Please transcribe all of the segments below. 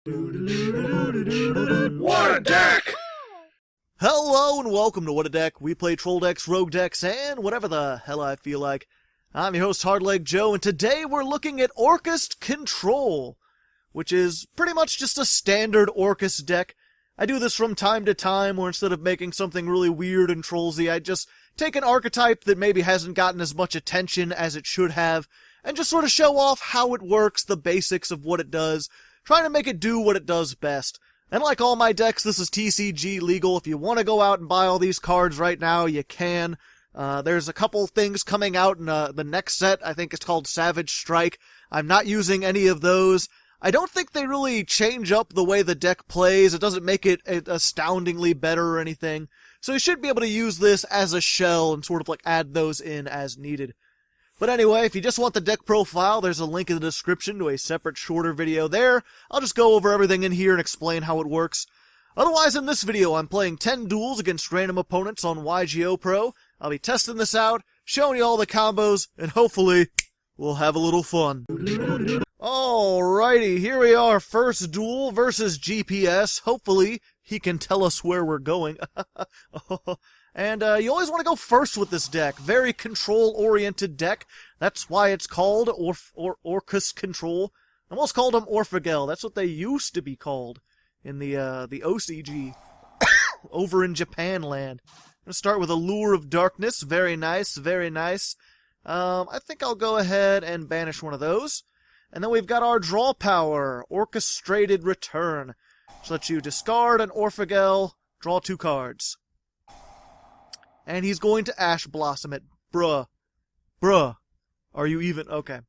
What a deck! Hello and welcome to What a Deck. We play troll decks, rogue decks, and whatever the hell I feel like. I'm your host, Hardleg Joe, and today we're looking at Orcust Control, which is pretty much just a standard Orcust deck. I do this from time to time, where instead of making something really weird and trollsy, I just take an archetype that maybe hasn't gotten as much attention as it should have, and just sort of show off how it works, the basics of what it does, trying to make it do what it does best. And like all my decks, this is TCG legal. If you want to go out and buy all these cards right now, you can. There's a couple things coming out in the next set. I think it's called Savage Strike. I'm not using any of those. I don't think they really change up the way the deck plays. It doesn't make it astoundingly better or anything. So you should be able to use this as a shell and sort of like add those in as needed. But anyway, if you just want the deck profile, there's a link in the description to a separate shorter video there. I'll just go over everything in here and explain how it works. Otherwise, in this video, I'm playing 10 duels against random opponents on YGOPro. I'll be testing this out, showing you all the combos, and hopefully, we'll have a little fun. Alrighty, here we are, first duel versus GPS. Hopefully, he can tell us where we're going. And you always want to go first with this deck. Very control-oriented deck. That's why it's called Orcust Control. I almost called them Orfagel. That's what they used to be called in the OCG over in Japan land. I'm going to start with Allure of Darkness. Very nice, very nice. I think I'll go ahead and banish one of those. And then we've got our draw power, Orcustrated Return. So that you discard an Orfagel, draw 2 cards. And he's going to Ash Blossom it. Bruh. Are you even? Okay.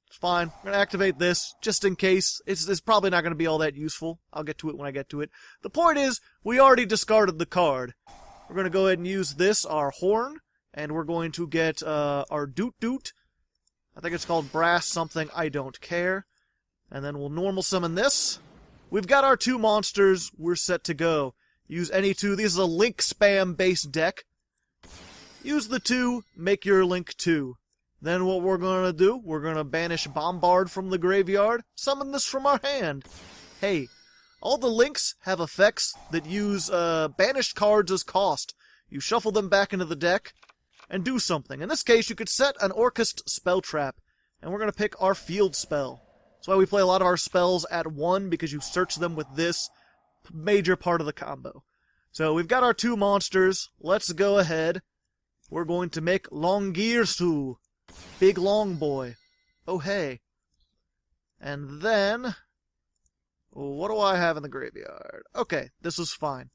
It's fine. I'm going to activate this, just in case. It's probably not going to be all that useful. I'll get to it when I get to it. The point is, we already discarded the card. We're going to go ahead and use this, our Horn, and we're going to get our Doot. I think it's called Brass something, I don't care. And then we'll normal summon this. We've got our 2 monsters, we're set to go. Use any 2. This is a link spam based deck. Use the 2, make your link 2. Then what we're going to do, we're going to banish Bombard from the graveyard, summon this from our hand. Hey, all the links have effects that use banished cards as cost. You shuffle them back into the deck and do something. In this case, you could set an Orcust spell trap, and we're going to pick our field spell. That's why we play a lot of our spells at 1, because you search them with this major part of the combo. So we've got our 2 monsters. Let's go ahead. We're going to make Longirsu, big long boy. Oh hey. And then, what do I have in the graveyard? Okay, this is fine.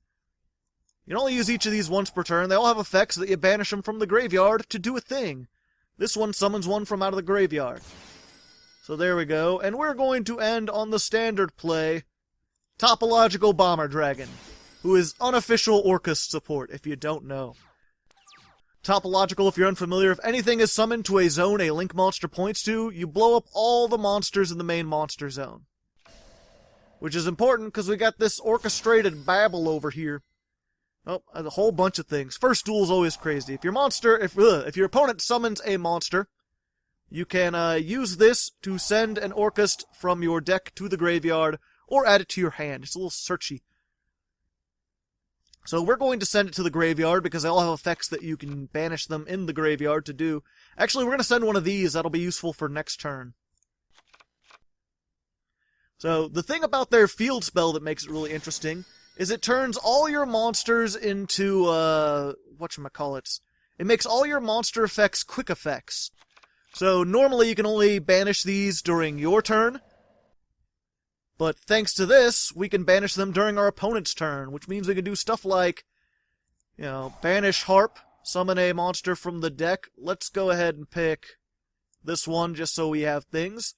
You can only use each of these once per turn. They all have effects that you banish them from the graveyard to do a thing. This one summons one from out of the graveyard. So there we go. And we're going to end on the standard play, Topological Bomber Dragon, who is unofficial Orcust support, if you don't know. Topological, if you're unfamiliar, if anything is summoned to a zone a link monster points to, you blow up all the monsters in the main monster zone. Which is important, because we got this Orcustrated Babel over here. Oh, a whole bunch of things. First duel is always crazy. If your opponent summons a monster, you can use this to send an Orcust from your deck to the graveyard, or add it to your hand. It's a little searchy. So we're going to send it to the graveyard, because they all have effects that you can banish them in the graveyard to do. Actually, we're going to send one of these. That'll be useful for next turn. So the thing about their field spell that makes it really interesting is it turns all your monsters into, whatchamacallits. It makes all your monster effects quick effects. So normally you can only banish these during your turn. But thanks to this, we can banish them during our opponent's turn, which means we can do stuff like, banish Harp, summon a monster from the deck. Let's go ahead and pick this one just so we have things.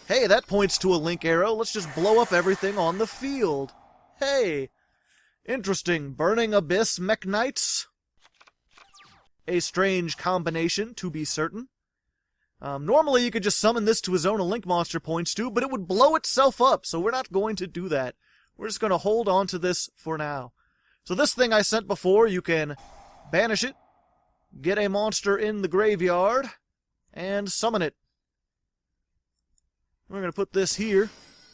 Hey, that points to a link arrow. Let's just blow up everything on the field. Hey, interesting. Burning Abyss Mech Knights. A strange combination, to be certain. Normally you could just summon this to a zone a link monster points to, but it would blow itself up, so we're not going to do that. We're just going to hold on to this for now. So this thing I sent before, you can banish it, get a monster in the graveyard, and summon it. We're going to put this here.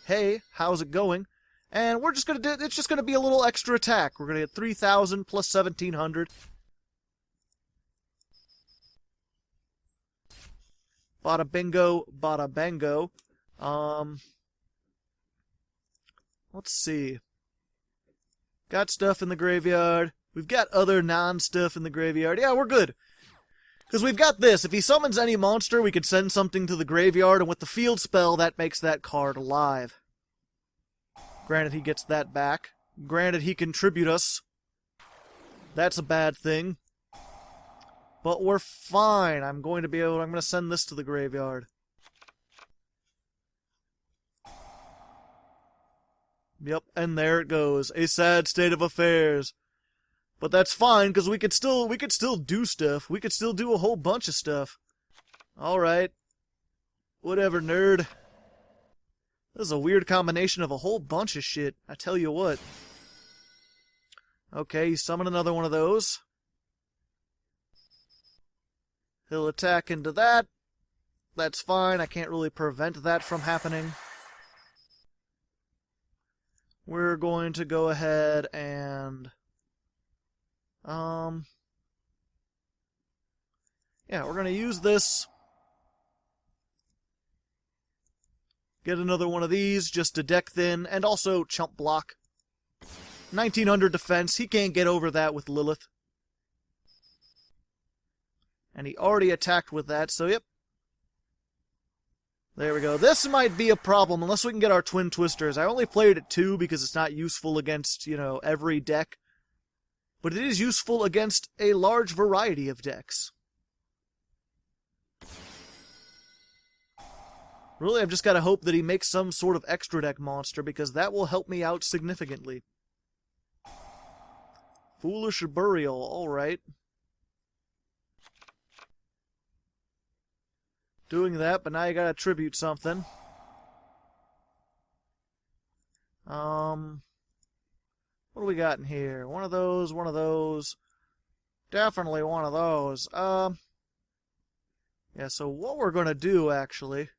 hey, how's it going? And we're just gonna do, it's just gonna be a little extra attack. We're gonna get 3,000 plus 1,700. Bada bingo, bada bango. Let's see. Got stuff in the graveyard. We've got other non-stuff in the graveyard. Yeah, we're good. Because we've got this. If he summons any monster, we could send something to the graveyard, and with the field spell, that makes that card alive. Granted, he gets that back. Granted, he can tribute us. That's a bad thing. But we're fine. I'm going to send this to the graveyard. Yep, and there it goes. A sad state of affairs. But that's fine, because we could still do stuff. We could still do a whole bunch of stuff. Alright. Whatever, nerd. This is a weird combination of a whole bunch of shit. I tell you what. Okay, you summon another one of those. He'll attack into that. That's fine. I can't really prevent that from happening. We're going to go ahead and... yeah, we're going to use this. Get another one of these just to deck thin, and also chump block. 1,900 defense. He can't get over that with Lilith. And he already attacked with that, so yep. There we go. This might be a problem unless we can get our Twin Twisters. I only played it 2 because it's not useful against, every deck. But it is useful against a large variety of decks. Really, I've just got to hope that he makes some sort of extra deck monster, because that will help me out significantly. Foolish Burial, alright. Doing that, but now you gotta tribute something. What do we got in here? One of those, one of those. Definitely one of those. Yeah, so what we're gonna do, actually...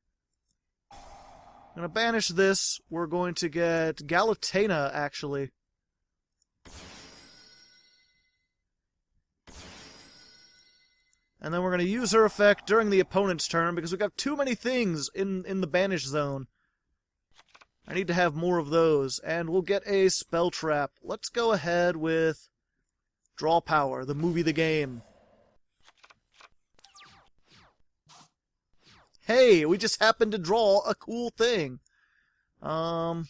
I'm going to banish this. We're going to get Galatena, actually. And then we're going to use her effect during the opponent's turn, because we've got too many things in the banish zone. I need to have more of those. And we'll get a spell trap. Let's go ahead with Draw Power, the movie, the game. Hey, we just happened to draw a cool thing. Let's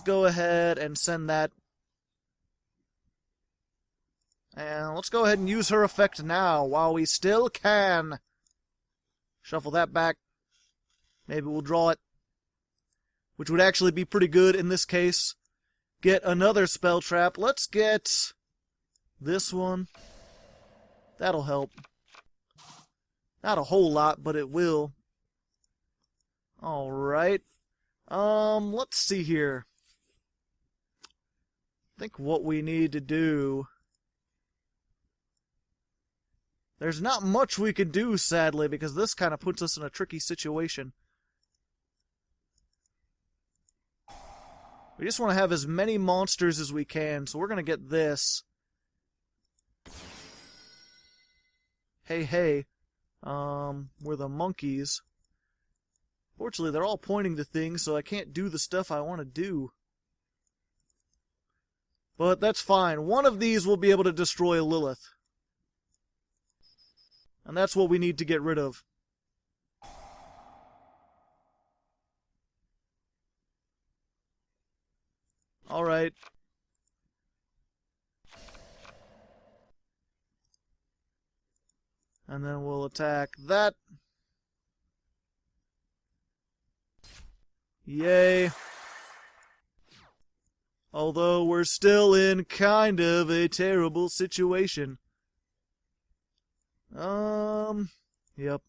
go ahead and send that. And let's go ahead and use her effect now while we still can. Shuffle that back. Maybe we'll draw it. Which would actually be pretty good in this case. Get another spell trap. Let's get this one. That'll help. Not a whole lot, but it will. Alright. Let's see here. I think what we need to do... There's not much we can do, sadly, because this kind of puts us in a tricky situation. We just want to have as many monsters as we can, so we're going to get this. Hey, we're the monkeys. Fortunately, they're all pointing to things, so I can't do the stuff I want to do. But that's fine. One of these will be able to destroy Lilith. And that's what we need to get rid of. Alright. And then we'll attack that. Yay. Although we're still in kind of a terrible situation. Yep.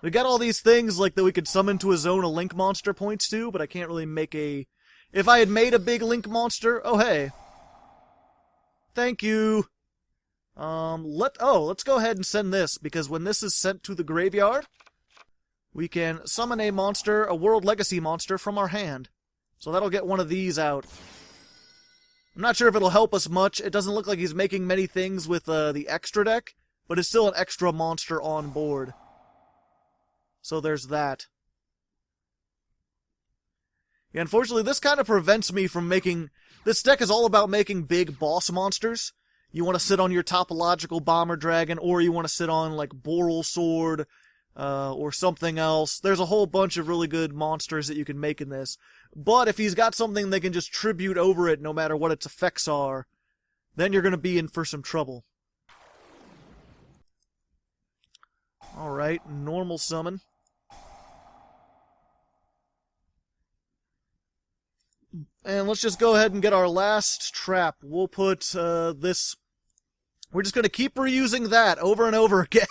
We got all these things like that we could summon to a zone a link monster points to, but I can't really make a... If I had made a big link monster, oh hey. Thank you. Let's go ahead and send this, because when this is sent to the graveyard, we can summon a monster, a World Legacy monster, from our hand. So that'll get one of these out. I'm not sure if it'll help us much. It doesn't look like he's making many things with the extra deck, but it's still an extra monster on board. So there's that. Yeah, unfortunately, this kind of prevents me from making... This deck is all about making big boss monsters. You want to sit on your Topological Bomber Dragon, or you want to sit on, like, Boral Sword, or something else. There's a whole bunch of really good monsters that you can make in this. But if he's got something they can just tribute over it no matter what its effects are, then you're going to be in for some trouble. Alright, normal summon. And let's just go ahead and get our last trap. We'll put this... We're just going to keep reusing that over and over again.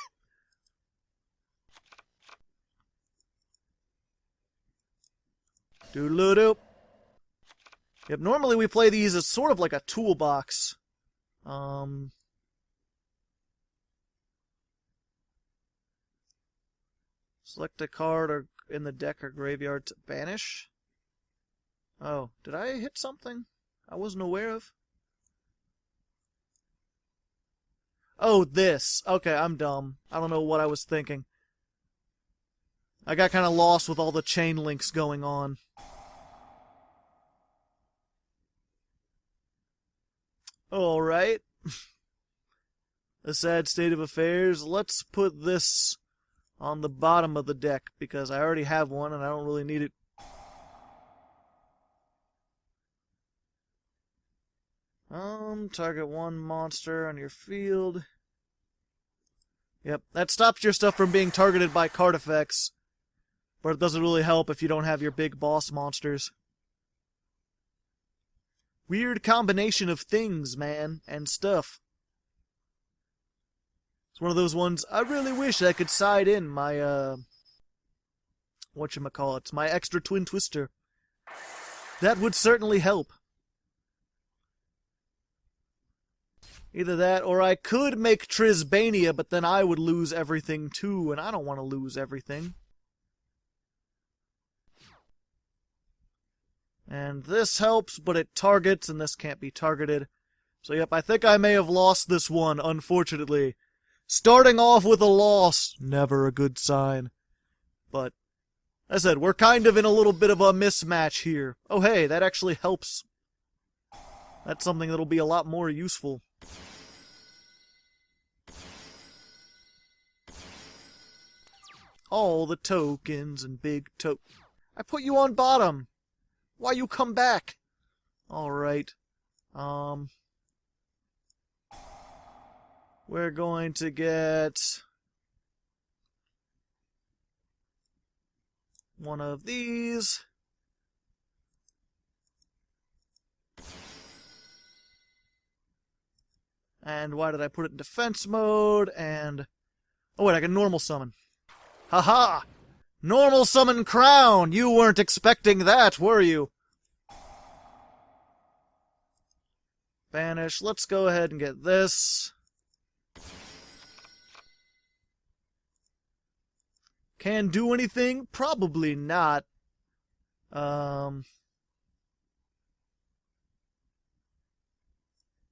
Doodle-doo. Yep, normally we play these as sort of like a toolbox. Select a card in the deck or graveyard to banish. Oh, did I hit something I wasn't aware of? Oh, this. Okay, I'm dumb. I don't know what I was thinking. I got kind of lost with all the chain links going on. Alright. A sad state of affairs. Let's put this on the bottom of the deck, because I already have one and I don't really need it. Target one monster on your field. Yep, that stops your stuff from being targeted by card effects. But it doesn't really help if you don't have your big boss monsters. Weird combination of things, man, and stuff. It's one of those ones, I really wish I could side in my, whatchamacallit, my extra Twin Twister. That would certainly help. Either that, or I could make Trisbania, but then I would lose everything too, and I don't want to lose everything. And this helps, but it targets, and this can't be targeted. So yep, I think I may have lost this one, unfortunately. Starting off with a loss, never a good sign. But, as I said, we're kind of in a little bit of a mismatch here. Oh hey, that actually helps. That's something that'll be a lot more useful. All the tokens and big I put you on bottom! Why you come back? Alright. We're going to get one of these. And why did I put it in defense mode? And... oh wait, I can normal summon. Haha! Normal summon crown! You weren't expecting that, were you? Banish. Let's go ahead and get this. Can do anything? Probably not.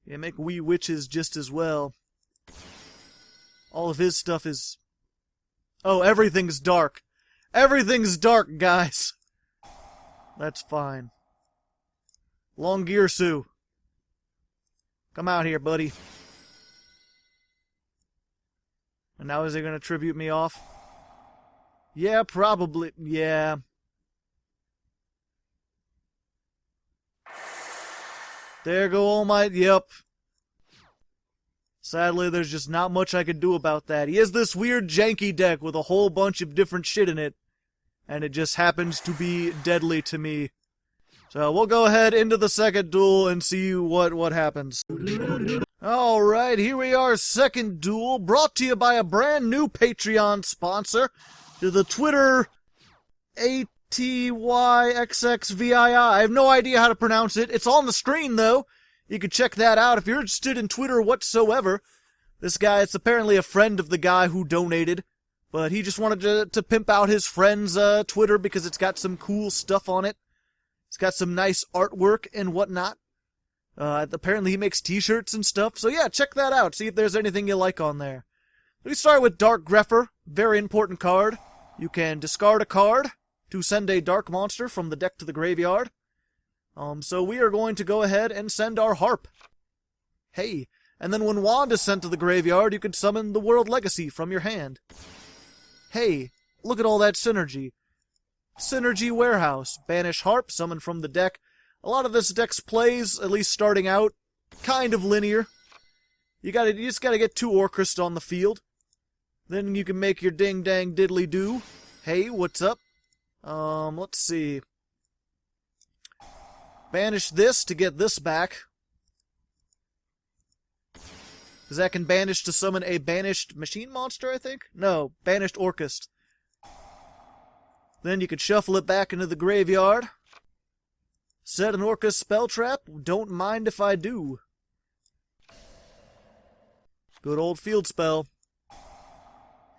Yeah, make wee witches just as well. All of his stuff is... oh, everything's dark. Everything's dark, guys. That's fine. Longirsu. Come out here, buddy. And now is he going to tribute me off? Yeah, probably. Yeah. There go all my... yep. Sadly, there's just not much I can do about that. He has this weird janky deck with a whole bunch of different shit in it. And it just happens to be deadly to me. So we'll go ahead into the second duel and see what happens. Alright, here we are, second duel, brought to you by a brand new Patreon sponsor, to the Twitter ATYXXVII. I have no idea how to pronounce it. It's on the screen, though. You can check that out if you're interested in Twitter whatsoever. This guy is apparently a friend of the guy who donated, But he just wanted to pimp out his friend's Twitter because it's got some cool stuff on it. It's got some nice artwork and whatnot. Apparently he makes t-shirts and stuff. So yeah, check that out. See if there's anything you like on there. We start with Dark Grepher. Very important card. You can discard a card to send a dark monster from the deck to the graveyard. So we are going to go ahead and send our Harp. Hey. And then when Wand is sent to the graveyard, you can summon the World Legacy from your hand. Hey, look at all that synergy. Synergy Warehouse. Banish Harp, summon from the deck. A lot of this deck's plays, at least starting out, kind of linear. You just gotta get 2 Orcust on the field. Then you can make your ding-dang diddly-doo. Hey, what's up? Let's see. Banish this to get this back. Because that can banish to summon a banished machine monster, I think? No, banished Orcust. Then you could shuffle it back into the graveyard. Set an Orcust spell trap. Don't mind if I do. Good old field spell.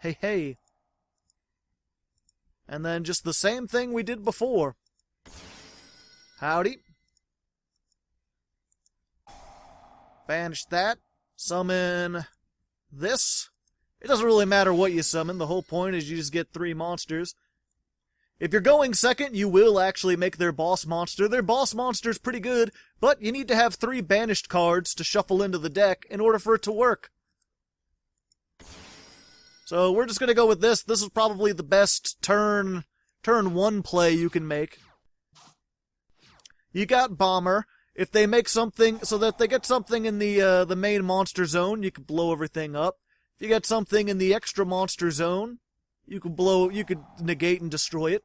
Hey, hey. And then just the same thing we did before. Howdy. Banish that. Summon this. It doesn't really matter what you summon. The whole point is you just get 3 monsters. If you're going second, you will actually make their boss monster. Their boss monster's pretty good, but you need to have 3 banished cards to shuffle into the deck in order for it to work. So we're just going to go with this. This is probably the best turn 1 play you can make. You got Bomber. If they make something so that they get something in the main monster zone, you can blow everything up. If you get something in the extra monster zone, you could negate and destroy it.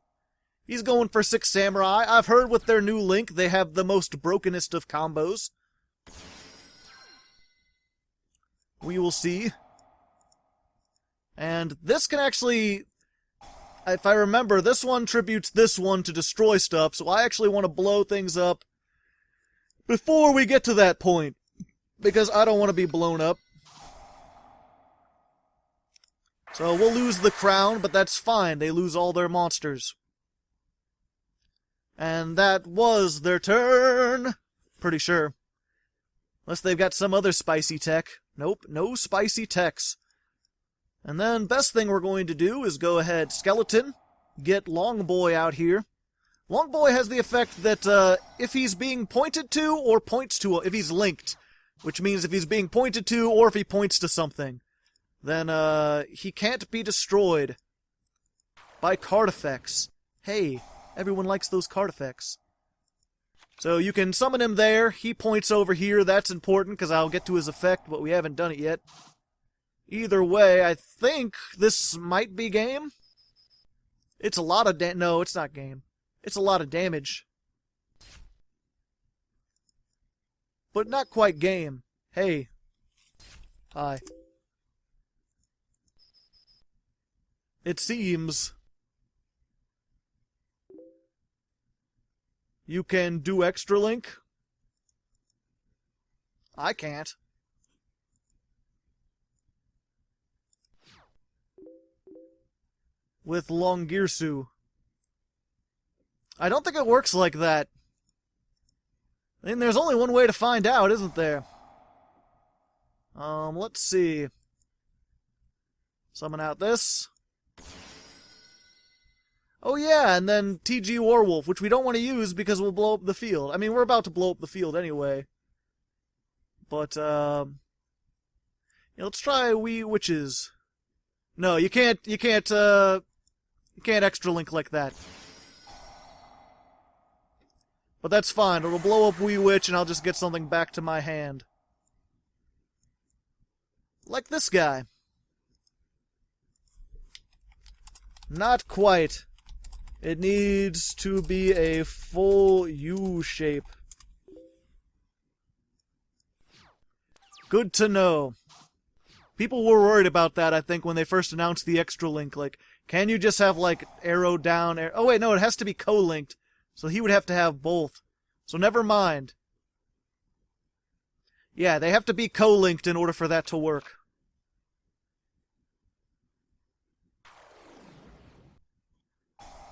He's going for 6 Samurai. I've heard with their new link, they have the most brokenest of combos. We will see. And this can actually, if I remember, this one tributes this one to destroy stuff, so I actually want to blow things up before we get to that point, because I don't want to be blown up. So we'll lose the crown, but that's fine. They lose all their monsters. And that was their turn. Pretty sure. Unless they've got some other spicy tech. Nope, no spicy techs. And then best thing we're going to do is go ahead, Skeleton, get Longboy out here. Longboy has the effect that if he's being pointed to or points to, if he's linked, which means if he's being pointed to or if he points to something, then he can't be destroyed by card effects. Hey, everyone likes those card effects. So you can summon him there, he points over here, that's important because I'll get to his effect, but we haven't done it yet. Either way, I think this might be game. It's a lot of no, it's not game. It's a lot of damage. But not quite game. Hey. Hi. It seems you can do extra link. I can't. With Longirsu. I don't think it works like that. I mean, there's only one way to find out, isn't there? Let's see. Summon out this. Oh yeah, and then TG Warwolf, which we don't want to use because we'll blow up the field. I mean, we're about to blow up the field anyway. But, yeah, let's try Wee Witches. No, you can't extra link like that. But that's fine. It'll blow up Wee Witch and I'll just get something back to my hand. Like this guy. Not quite. It needs to be a full U shape. Good to know. People were worried about that, I think, when they first announced the extra link. Like, can you just have, like, arrow down, arrow... Oh, wait, no, it has to be co-linked. So he would have to have both. So never mind. Yeah, they have to be co-linked in order for that to work.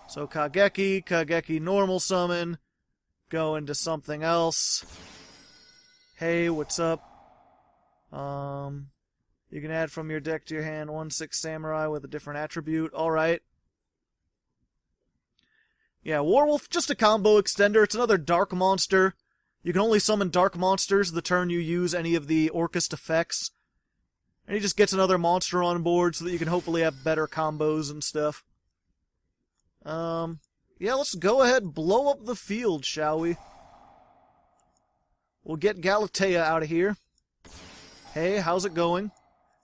So Kageki normal summon, go into something else. Hey, what's up? You can add from your deck to your hand 1/6 Samurai with a different attribute. Alright. Yeah, Warwolf, just a combo extender. It's another dark monster. You can only summon dark monsters the turn you use any of the Orcust effects. And he just gets another monster on board so that you can hopefully have better combos and stuff. Yeah, let's go ahead and blow up the field, shall we? We'll get Galatea out of here. Hey, how's it going?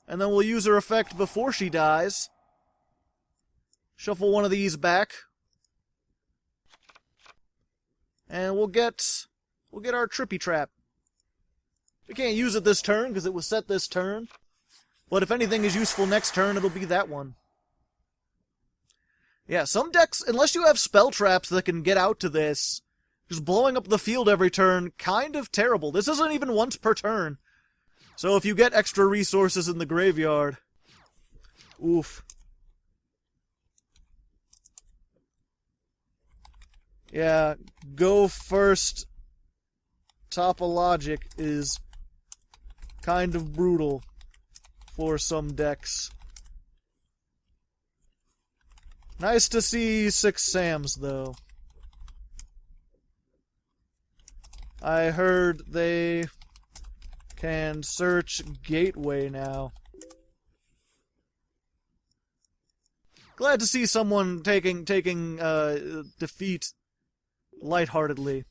And then we'll use her effect before she dies. Shuffle one of these back. And we'll get our Trippy Trap. We can't use it this turn because it was set this turn. But if anything is useful next turn, it'll be that one. Yeah, some decks, unless you have spell traps that can get out to this, just blowing up the field every turn, kind of terrible. This isn't even once per turn. So if you get extra resources in the graveyard, oof. Yeah, go first. Topologic is kind of brutal for some decks. Nice to see 6 Sams, though. I heard they can search Gateway now. Glad to see someone taking defeat lightheartedly.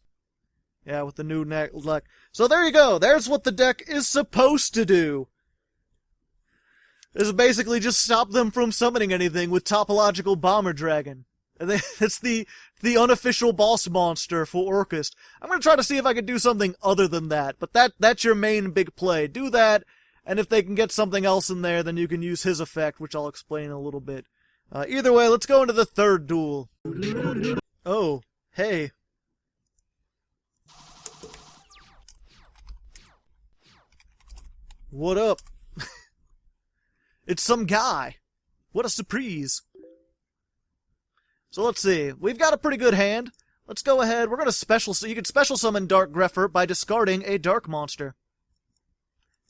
Yeah, with the new luck. So there you go. There's what the deck is supposed to do. This is basically just stop them from summoning anything with Topological Bomber Dragon. It's the unofficial boss monster for Orcust. I'm going to try to see if I can do something other than that, but that's your main big play. Do that, and if they can get something else in there, then you can use his effect, which I'll explain in a little bit. Either way, let's go into the third duel. Oh, hey. What up? It's some guy. What a surprise. So let's see. We've got a pretty good hand. Let's go ahead. We're going to you can special summon Dark Grepher by discarding a dark monster.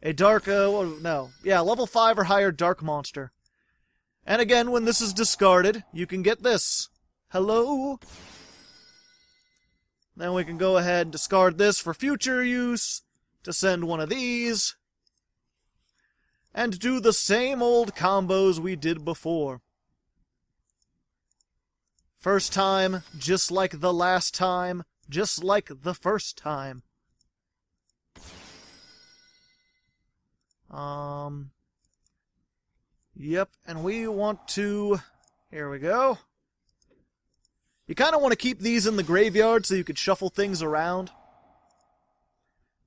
A dark, level 5 or higher dark monster. And again, when this is discarded, you can get this. Hello? Then we can go ahead and discard this for future use to send one of these. And do the same old combos we did before. First time, just like the last time, just like the first time. Yep, and we want to... Here we go. You kind of want to keep these in the graveyard so you could shuffle things around.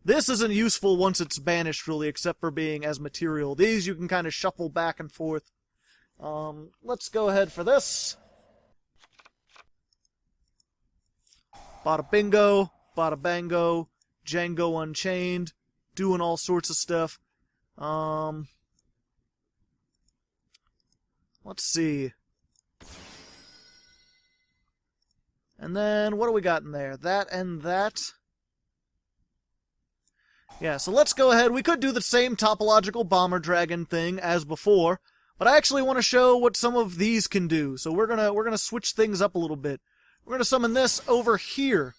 This isn't useful once it's banished, really, except for being as material. These you can kind of shuffle back and forth. Let's go ahead for this. Bada bingo, bada bango, Django Unchained, doing all sorts of stuff. Let's see. And then, what do we got in there? That and that. Yeah, so let's go ahead. We could do the same Topological Bomber Dragon thing as before, but I actually want to show what some of these can do. So we're gonna switch things up a little bit. We're gonna summon this over here.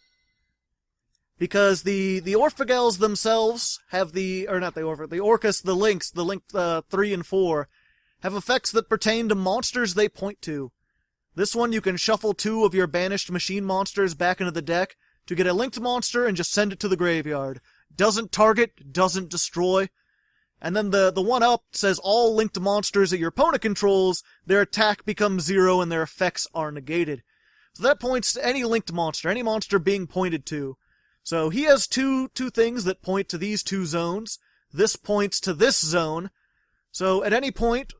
Because the Orphagels themselves have the Orcust, the Lynx 3 and 4, have effects that pertain to monsters they point to. This one, you can shuffle 2 of your banished machine monsters back into the deck to get a linked monster and just send it to the graveyard. Doesn't target, doesn't destroy. And then the one up says all linked monsters that your opponent controls, their attack becomes 0 and their effects are negated. So that points to any linked monster, any monster being pointed to. So he has two things that point to these 2 zones. This points to this zone. So at any point,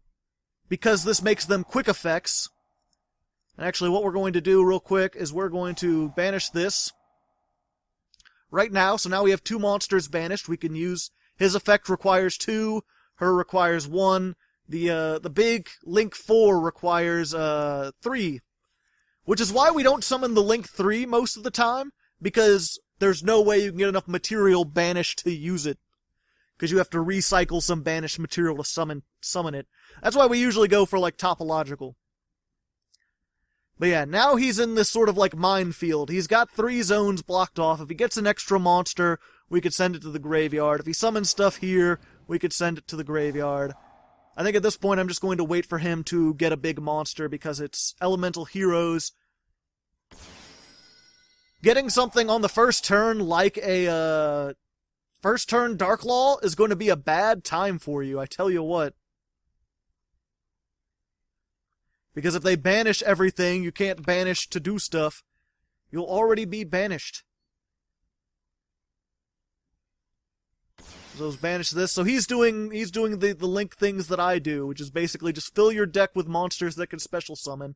because this makes them quick effects, and actually what we're going to do real quick is we're going to banish this right now. So now we have 2 monsters banished. We can use, his effect requires 2, her requires 1. The big Link 4 requires 3. Which is why we don't summon the Link 3 most of the time, because there's no way you can get enough material banished to use it. Because you have to recycle some banished material to summon it. That's why we usually go for, like, Topological. But yeah, now he's in this sort of, like, minefield. He's got 3 zones blocked off. If he gets an extra monster, we could send it to the graveyard. If he summons stuff here, we could send it to the graveyard. I think at this point I'm just going to wait for him to get a big monster, because it's Elemental Heroes. Getting something on the first turn, like a, first turn Darklaw is going to be a bad time for you, I tell you what. Because if they banish everything, you can't banish to do stuff. You'll already be banished. So let's banish this. So he's doing the Link things that I do, which is basically just fill your deck with monsters that can special summon.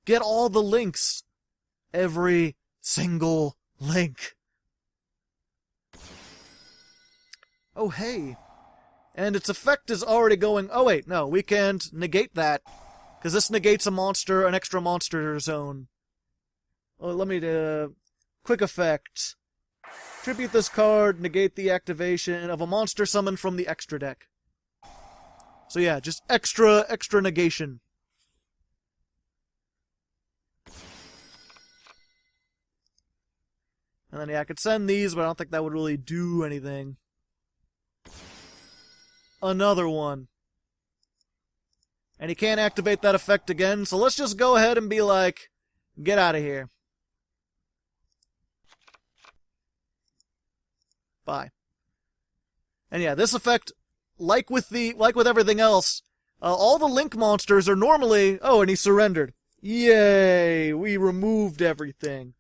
Get all the Links. Every single Link. Oh, hey. And its effect is already going... Oh, wait, no, we can't negate that. Because this negates a monster, an extra monster zone. Oh, let me do... Quick effect. Tribute this card, negate the activation of a monster summoned from the extra deck. So yeah, just extra negation. And then, yeah, I could send these, but I don't think that would really do anything. Another one. And he can't activate that effect again, so let's just go ahead and be like, get out of here. Bye. And yeah, this effect, like with everything else, all the Link monsters are normally... Oh, and he surrendered. Yay! We removed everything.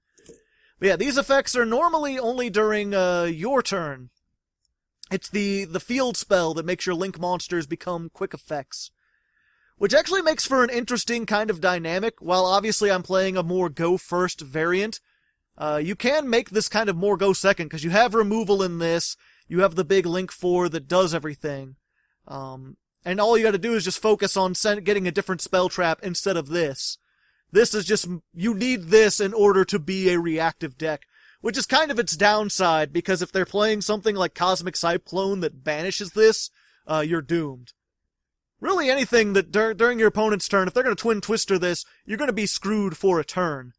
But yeah, these effects are normally only during your turn. It's the field spell that makes your Link monsters become quick effects. Which actually makes for an interesting kind of dynamic. While obviously I'm playing a more go-first variant, you can make this kind of more go-second, because you have removal in this, you have the big Link 4 that does everything. And all you gotta do is just focus on getting a different spell trap instead of this. This is just, you need this in order to be a reactive deck. Which is kind of its downside, because if they're playing something like Cosmic Cyclone that banishes this, you're doomed. Really anything that during your opponent's turn, if they're going to Twin Twister this, you're going to be screwed for a turn.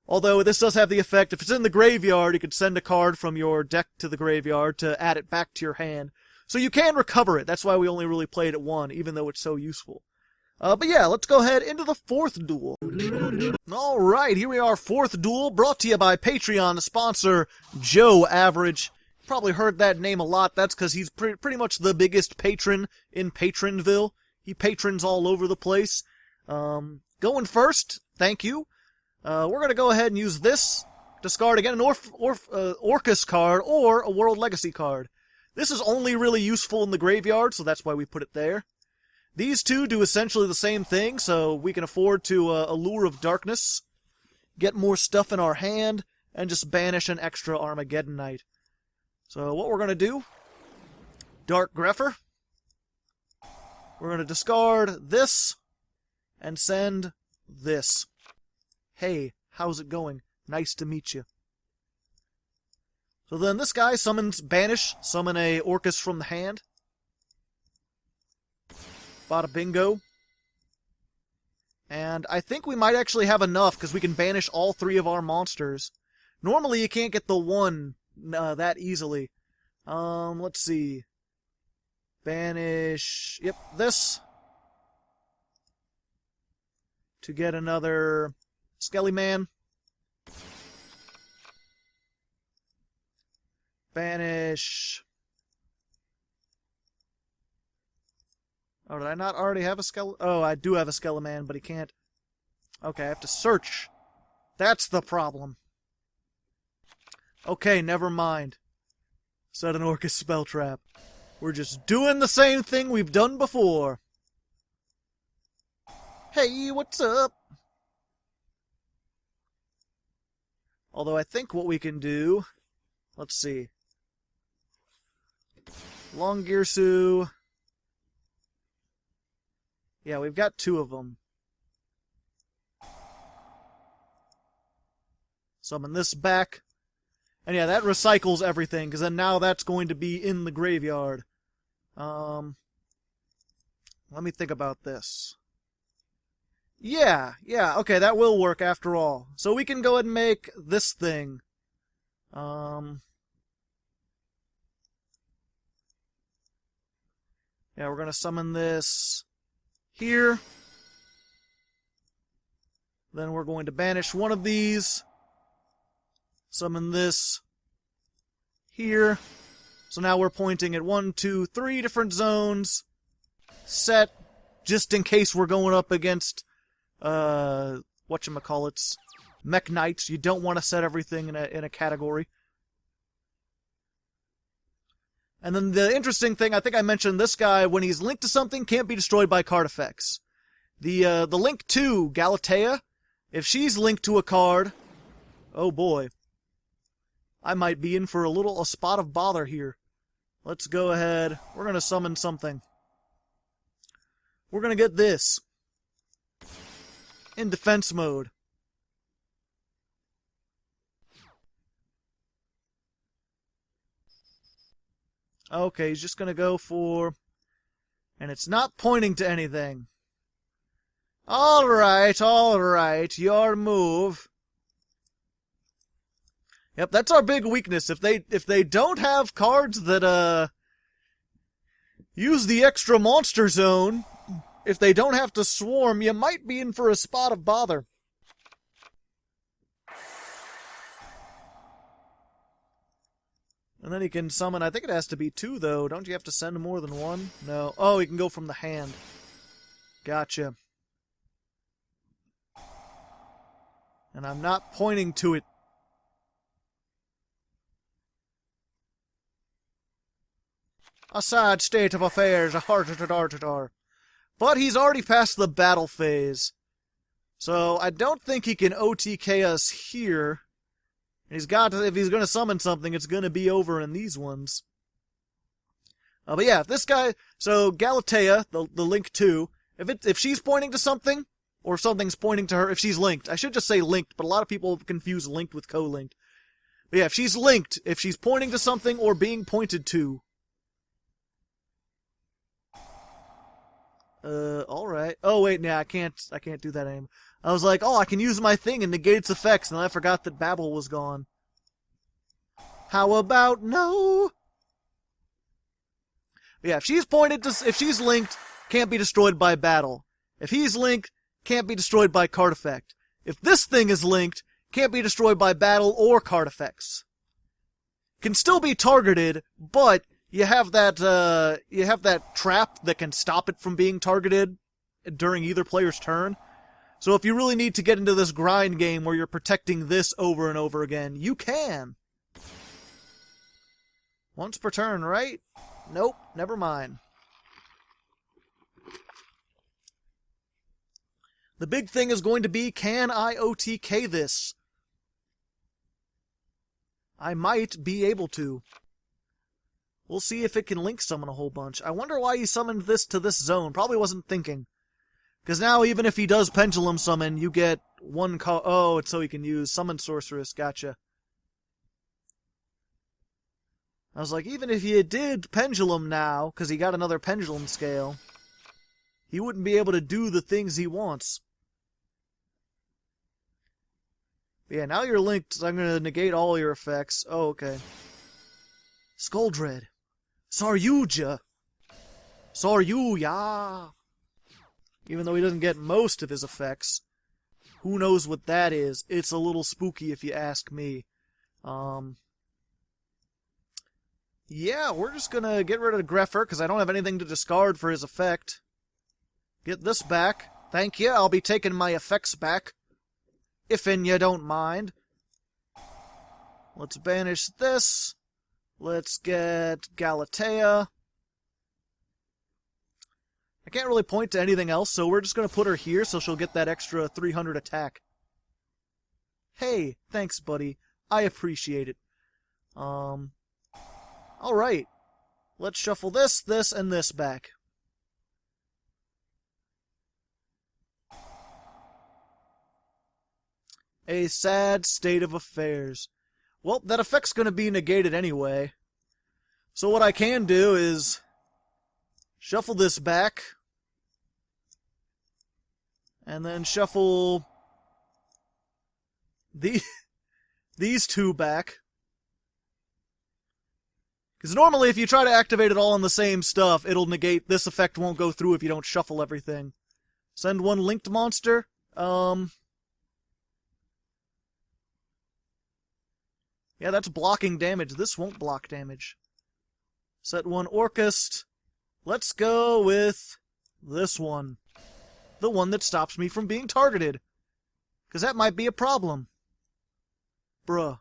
Although this does have the effect, if it's in the graveyard, you could send a card from your deck to the graveyard to add it back to your hand. So you can recover it, that's why we only really played it one, even though it's so useful. But yeah, let's go ahead into the 4th duel. Alright, here we are, 4th duel, brought to you by Patreon sponsor, Joe Average. Probably heard that name a lot. That's because he's pretty much the biggest patron in Patronville. He patrons all over the place. Going first, thank you. We're going to go ahead and use this. Discard again an Orcust card or a World Legacy card. This is only really useful in the graveyard, so that's why we put it there. These two do essentially the same thing, so we can afford to Allure of Darkness, get more stuff in our hand, and just banish an extra Armageddon Knight. So what we're going to do, Dark Grepher, we're going to discard this, and send this. Hey, how's it going? Nice to meet you. So then this guy summons Banish, summon a Orcust from the hand. Bada bingo. And I think we might actually have enough, because we can banish all 3 of our monsters. Normally you can't get the 1 that easily. Let's see. Banish... Yep, this. To get another Skelly Man. Banish... Oh, did I not already have a Skele... Oh, I do have a Skeleman, but he can't... Okay, I have to search. That's the problem. Okay, never mind. Set an Orcust spell trap. We're just doing the same thing we've done before. Hey, what's up? Although I think what we can do... Let's see. Longirsu... Yeah, we've got 2 of them. Summon this back. And yeah, that recycles everything, because then now that's going to be in the graveyard. Let me think about this. Yeah, okay, that will work after all. So we can go ahead and make this thing. Yeah, we're going to summon this here. Then we're going to banish one of these. Summon this here. So now we're pointing at 1, 2, 3 different zones. Set, just in case we're going up against, whatchamacallits, Mech Knights. You don't want to set everything in a category. And then the interesting thing, I think I mentioned this guy, when he's linked to something, can't be destroyed by card effects. The link to Galatea, if she's linked to a card, oh boy. I might be in for a spot of bother here. Let's go ahead. We're going to summon something. We're going to get this. In defense mode. Okay, he's just going to go for... And it's not pointing to anything. Alright, your move. Yep, that's our big weakness. If they don't have cards that use the extra monster zone, if they don't have to swarm, you might be in for a spot of bother. And then he can summon, I think it has to be 2 though. Don't you have to send more than 1? No. Oh, he can go from the hand. Gotcha. And I'm not pointing to it. A sad state of affairs, a heart-a-tar-tar. But he's already past the battle phase. So I don't think he can OTK us here. He's got to, if he's going to summon something, it's going to be over in these ones. But yeah, this guy, so Galatea, the link 2, if she's pointing to something, or if something's pointing to her, if she's linked, I should just say linked, but a lot of people confuse linked with co-linked. But yeah, if she's linked, if she's pointing to something or being pointed to, alright. Oh, wait, nah, I can't do that anymore. I was like, oh, I can use my thing and negate its effects, and then I forgot that Babel was gone. How about no? But yeah, if she's linked, can't be destroyed by battle. If he's linked, can't be destroyed by card effect. If this thing is linked, can't be destroyed by battle or card effects. Can still be targeted, but you have that trap that can stop it from being targeted during either player's turn. So if you really need to get into this grind game where you're protecting this over and over again, you can. Once per turn, right? Nope, never mind. The big thing is going to be, can I OTK this? I might be able to. We'll see if it can link summon a whole bunch. I wonder why he summoned this to this zone. Probably wasn't thinking. Because now, even if he does Pendulum Summon, you get one call. Oh, it's so he can use Summon Sorceress. Gotcha. I was like, even if he did Pendulum now, because he got another Pendulum Scale, he wouldn't be able to do the things he wants. But yeah, now you're linked, so I'm going to negate all your effects. Oh, okay. Skull Dread. Saryuja. Saryuya. Even though he doesn't get most of his effects. Who knows what that is? It's a little spooky if you ask me. Yeah, we're just gonna get rid of Greffer, because I don't have anything to discard for his effect. Get this back. Thank you, I'll be taking my effects back. If you don't mind. Let's banish this. Let's get Galatea. I can't really point to anything else, so we're just going to put her here so she'll get that extra 300 attack. Hey, thanks, buddy. I appreciate it. Alright. Let's shuffle this, this, and this back. A sad state of affairs. Well, that effect's going to be negated anyway. So what I can do is shuffle this back. And then shuffle these two back. Because normally if you try to activate it all on the same stuff, it'll negate. This effect won't go through if you don't shuffle everything. Send one linked monster. Yeah, that's blocking damage. This won't block damage. Set one Orcust. Let's go with this one. The one that stops me from being targeted. Because that might be a problem. Bruh.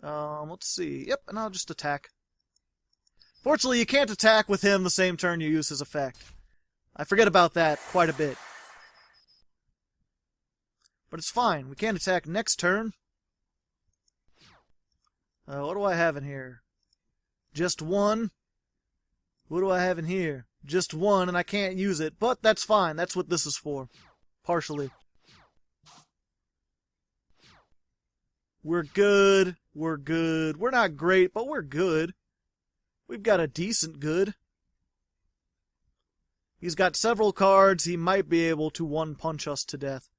Let's see. Yep, and I'll just attack. Fortunately, you can't attack with him the same turn you use his effect. I forget about that quite a bit. But it's fine. We can attack next turn. What do I have in here? Just one. What do I have in here? Just one, and I can't use it. But that's fine. That's what this is for. Partially. We're good. We're good. We're not great, but we're good. We've got a decent good. He's got several cards. He might be able to one-punch us to death.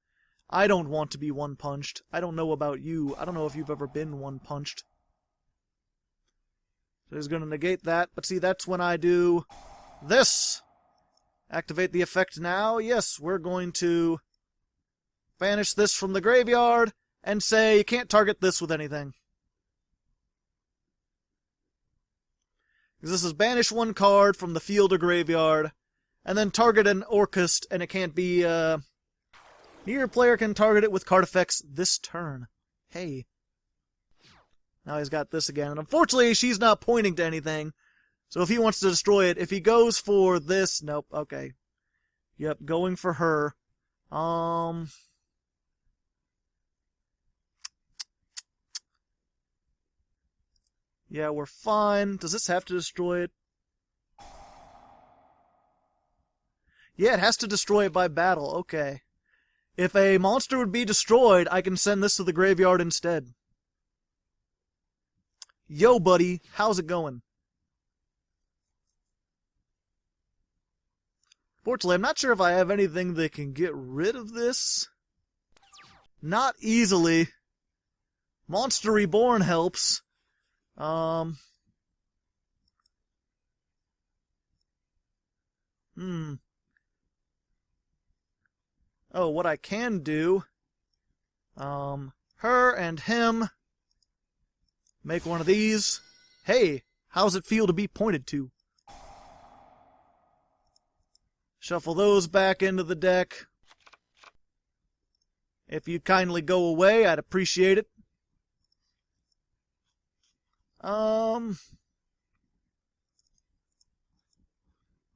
I don't want to be one-punched. I don't know about you. I don't know if you've ever been one-punched. So he's going to negate that. But see, that's when I do this. Activate the effect now. Yes, we're going to banish this from the graveyard and say you can't target this with anything. Because this is banish one card from the field or graveyard and then target an Orcust, and it can't be, neither player can target it with card effects this turn. Hey. Now he's got this again, and unfortunately she's not pointing to anything, so if he wants to destroy it, if he goes for this, nope, okay. Yep, going for her. Yeah, we're fine. Does this have to destroy it? Yeah, it has to destroy it by battle. Okay. If a monster would be destroyed, I can send this to the graveyard instead. Yo, buddy. How's it going? Fortunately, I'm not sure if I have anything that can get rid of this. Not easily. Monster Reborn helps. Oh, what I can do, her and him, make one of these. Hey, how's it feel to be pointed to? Shuffle those back into the deck. If you'd kindly go away, I'd appreciate it. Oh,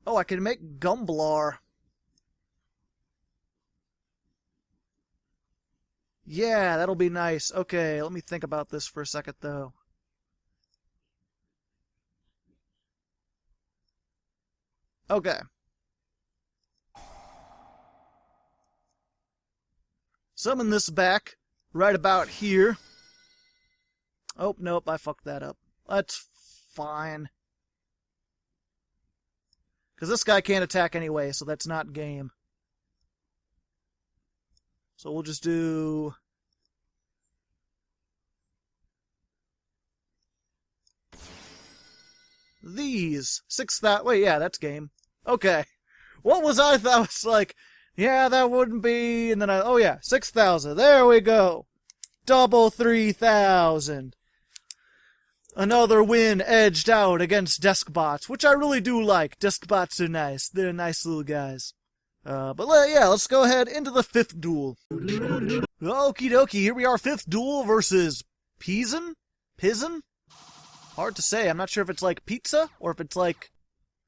I can make Gumblar. Yeah, that'll be nice. Okay, let me think about this for a second, though. Okay. Summon this back right about here. Oh, nope, I fucked that up. That's fine. Because this guy can't attack anyway, so that's not game. So we'll just do... these. 6,000... Wait, yeah, that's game. Okay. What was I thought? I was like, yeah, that wouldn't be... And then oh yeah, 6,000. There we go. Double 3,000. Another win edged out against Deskbots, which I really do like. Deskbots are nice. They're nice little guys. But yeah, let's go ahead into the 5th duel. Okie dokie, here we are, 5th duel versus Pizen? Hard to say. I'm not sure if it's like pizza or if it's like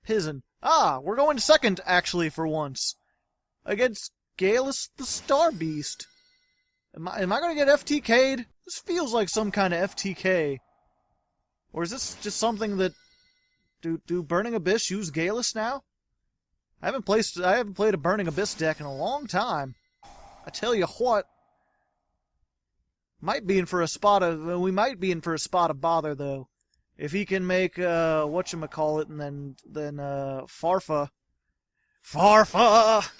Pizen. Ah, we're going 2nd, actually, for once. Against Galus the Star Beast. Am I going to get FTK'd? This feels like some kind of FTK. Or is this just something that... Do Burning Abyss use Galus now? I haven't played a Burning Abyss deck in a long time. I tell you what. Might be in for a spot of... We might be in for a spot of bother, though. If he can make, whatchamacallit, and then Farfa. Farfa!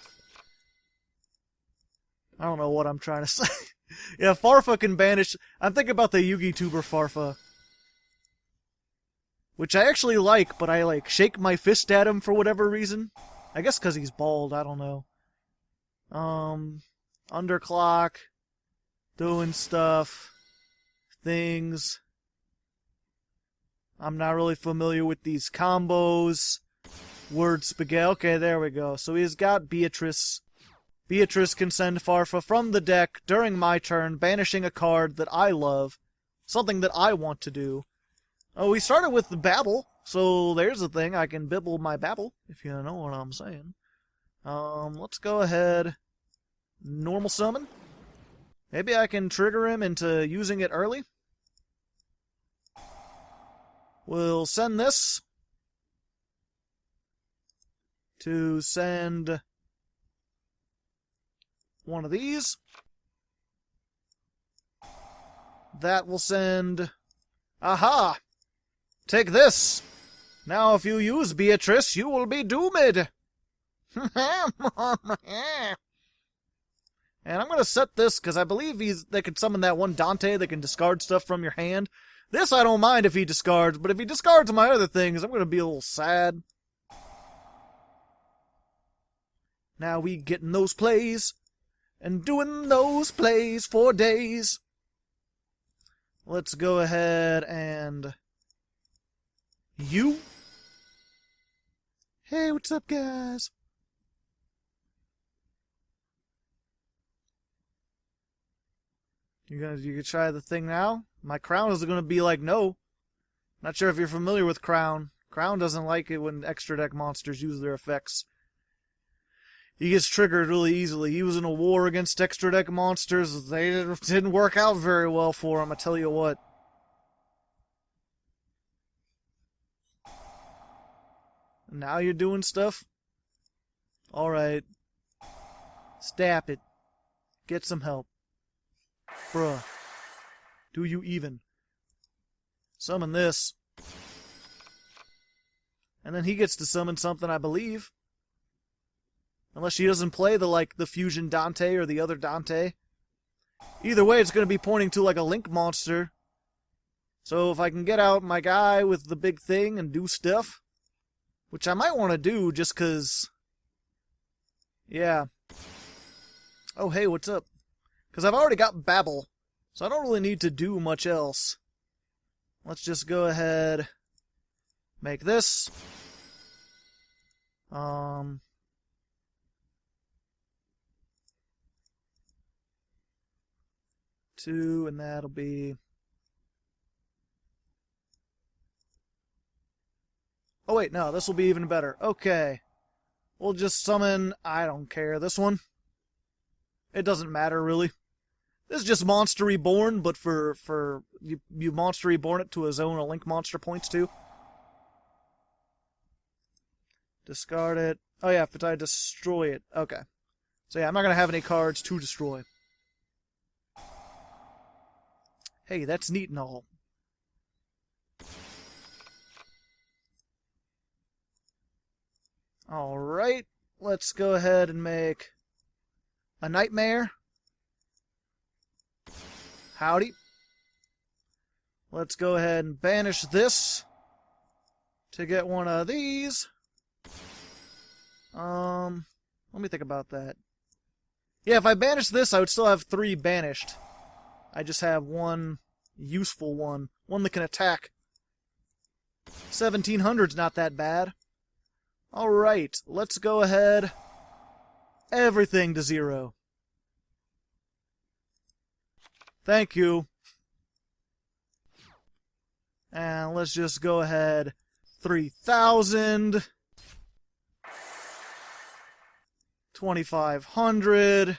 I don't know what I'm trying to say. Yeah, Farfa can banish... I'm thinking about the Yugituber Farfa. Which I actually like, but I, shake my fist at him for whatever reason. I guess because he's bald, I don't know. Underclock. Doing stuff. Things. I'm not really familiar with these combos. Word spaghetti. Okay, there we go. So he's got Beatrice. Beatrice can send Farfa from the deck during my turn, banishing a card that I love. Something that I want to do. Oh, we started with the Babel, so there's a thing. I can bibble my Babel, if you know what I'm saying. Let's go ahead. Normal summon. Maybe I can trigger him into using it early. We'll send this to send one of these. That will send... Aha! Take this! Now if you use Beatrice, you will be doomed! And I'm going to set this, because I believe they can summon that one Dante that can discard stuff from your hand. This I don't mind if he discards, but if he discards my other things, I'm going to be a little sad. Now we getting those plays, and doing those plays for days. Let's go ahead and... You? Hey, what's up, guys? You can try the thing now? My Crown is going to be like, no. Not sure if you're familiar with Crown. Crown doesn't like it when extra deck monsters use their effects. He gets triggered really easily. He was in a war against extra deck monsters. They didn't work out very well for him, I tell you what. Now you're doing stuff? Alright. Stap it. Get some help. Bruh. Do you even? Summon this. And then he gets to summon something, I believe. Unless she doesn't play the fusion Dante or the other Dante. Either way, it's going to be pointing to a Link monster. So if I can get out my guy with the big thing and do stuff, which I might want to do just because... Yeah. Oh, hey, what's up? Because I've already got Babel, so I don't really need to do much else. Let's just go ahead, make this. 2, and that'll be... Oh wait, no, this will be even better. Okay. We'll just summon, I don't care, this one. It doesn't matter, really. This is just Monster Reborn, but for you Monster Reborn it to a zone a Link monster points to. Discard it. Oh yeah, if I destroy it. Okay. So yeah, I'm not going to have any cards to destroy. Hey, that's neat and all. Alright, let's go ahead and make a Nightmare. Howdy. Let's go ahead and banish this to get one of these. Let me think about that. Yeah, if I banish this, I would still have 3 banished. I just have one useful one. One that can attack. 1700's not that bad. Alright, let's go ahead. Everything to 0. Thank you. And let's just go ahead. 3,000. 2,500.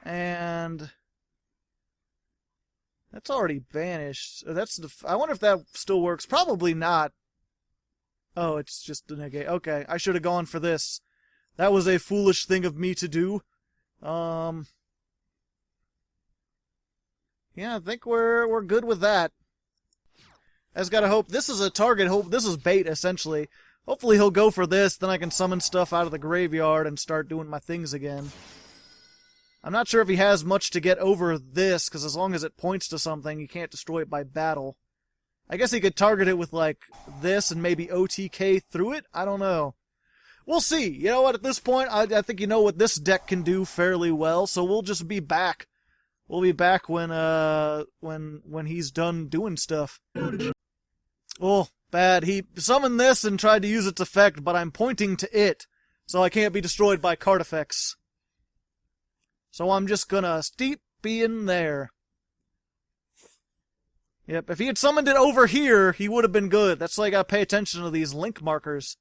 And that's already banished. I wonder if that still works. Probably not. Oh, it's just a negate. Okay, I should have gone for this. That was a foolish thing of me to do. Yeah, I think we're good with that. I just gotta hope this is a target. Hope this is bait, essentially. Hopefully he'll go for this, then I can summon stuff out of the graveyard and start doing my things again. I'm not sure if he has much to get over this, because as long as it points to something, you can't destroy it by battle. I guess he could target it with, like, this and maybe OTK through it? I don't know. We'll see. You know what, at this point, I think you know what this deck can do fairly well, so we'll just be back. We'll be back when he's done doing stuff. Oh, bad. He summoned this and tried to use its effect, but I'm pointing to it, so I can't be destroyed by card effects. So I'm just gonna be in there. Yep, if he had summoned it over here, he would have been good. That's why I gotta pay attention to these link markers.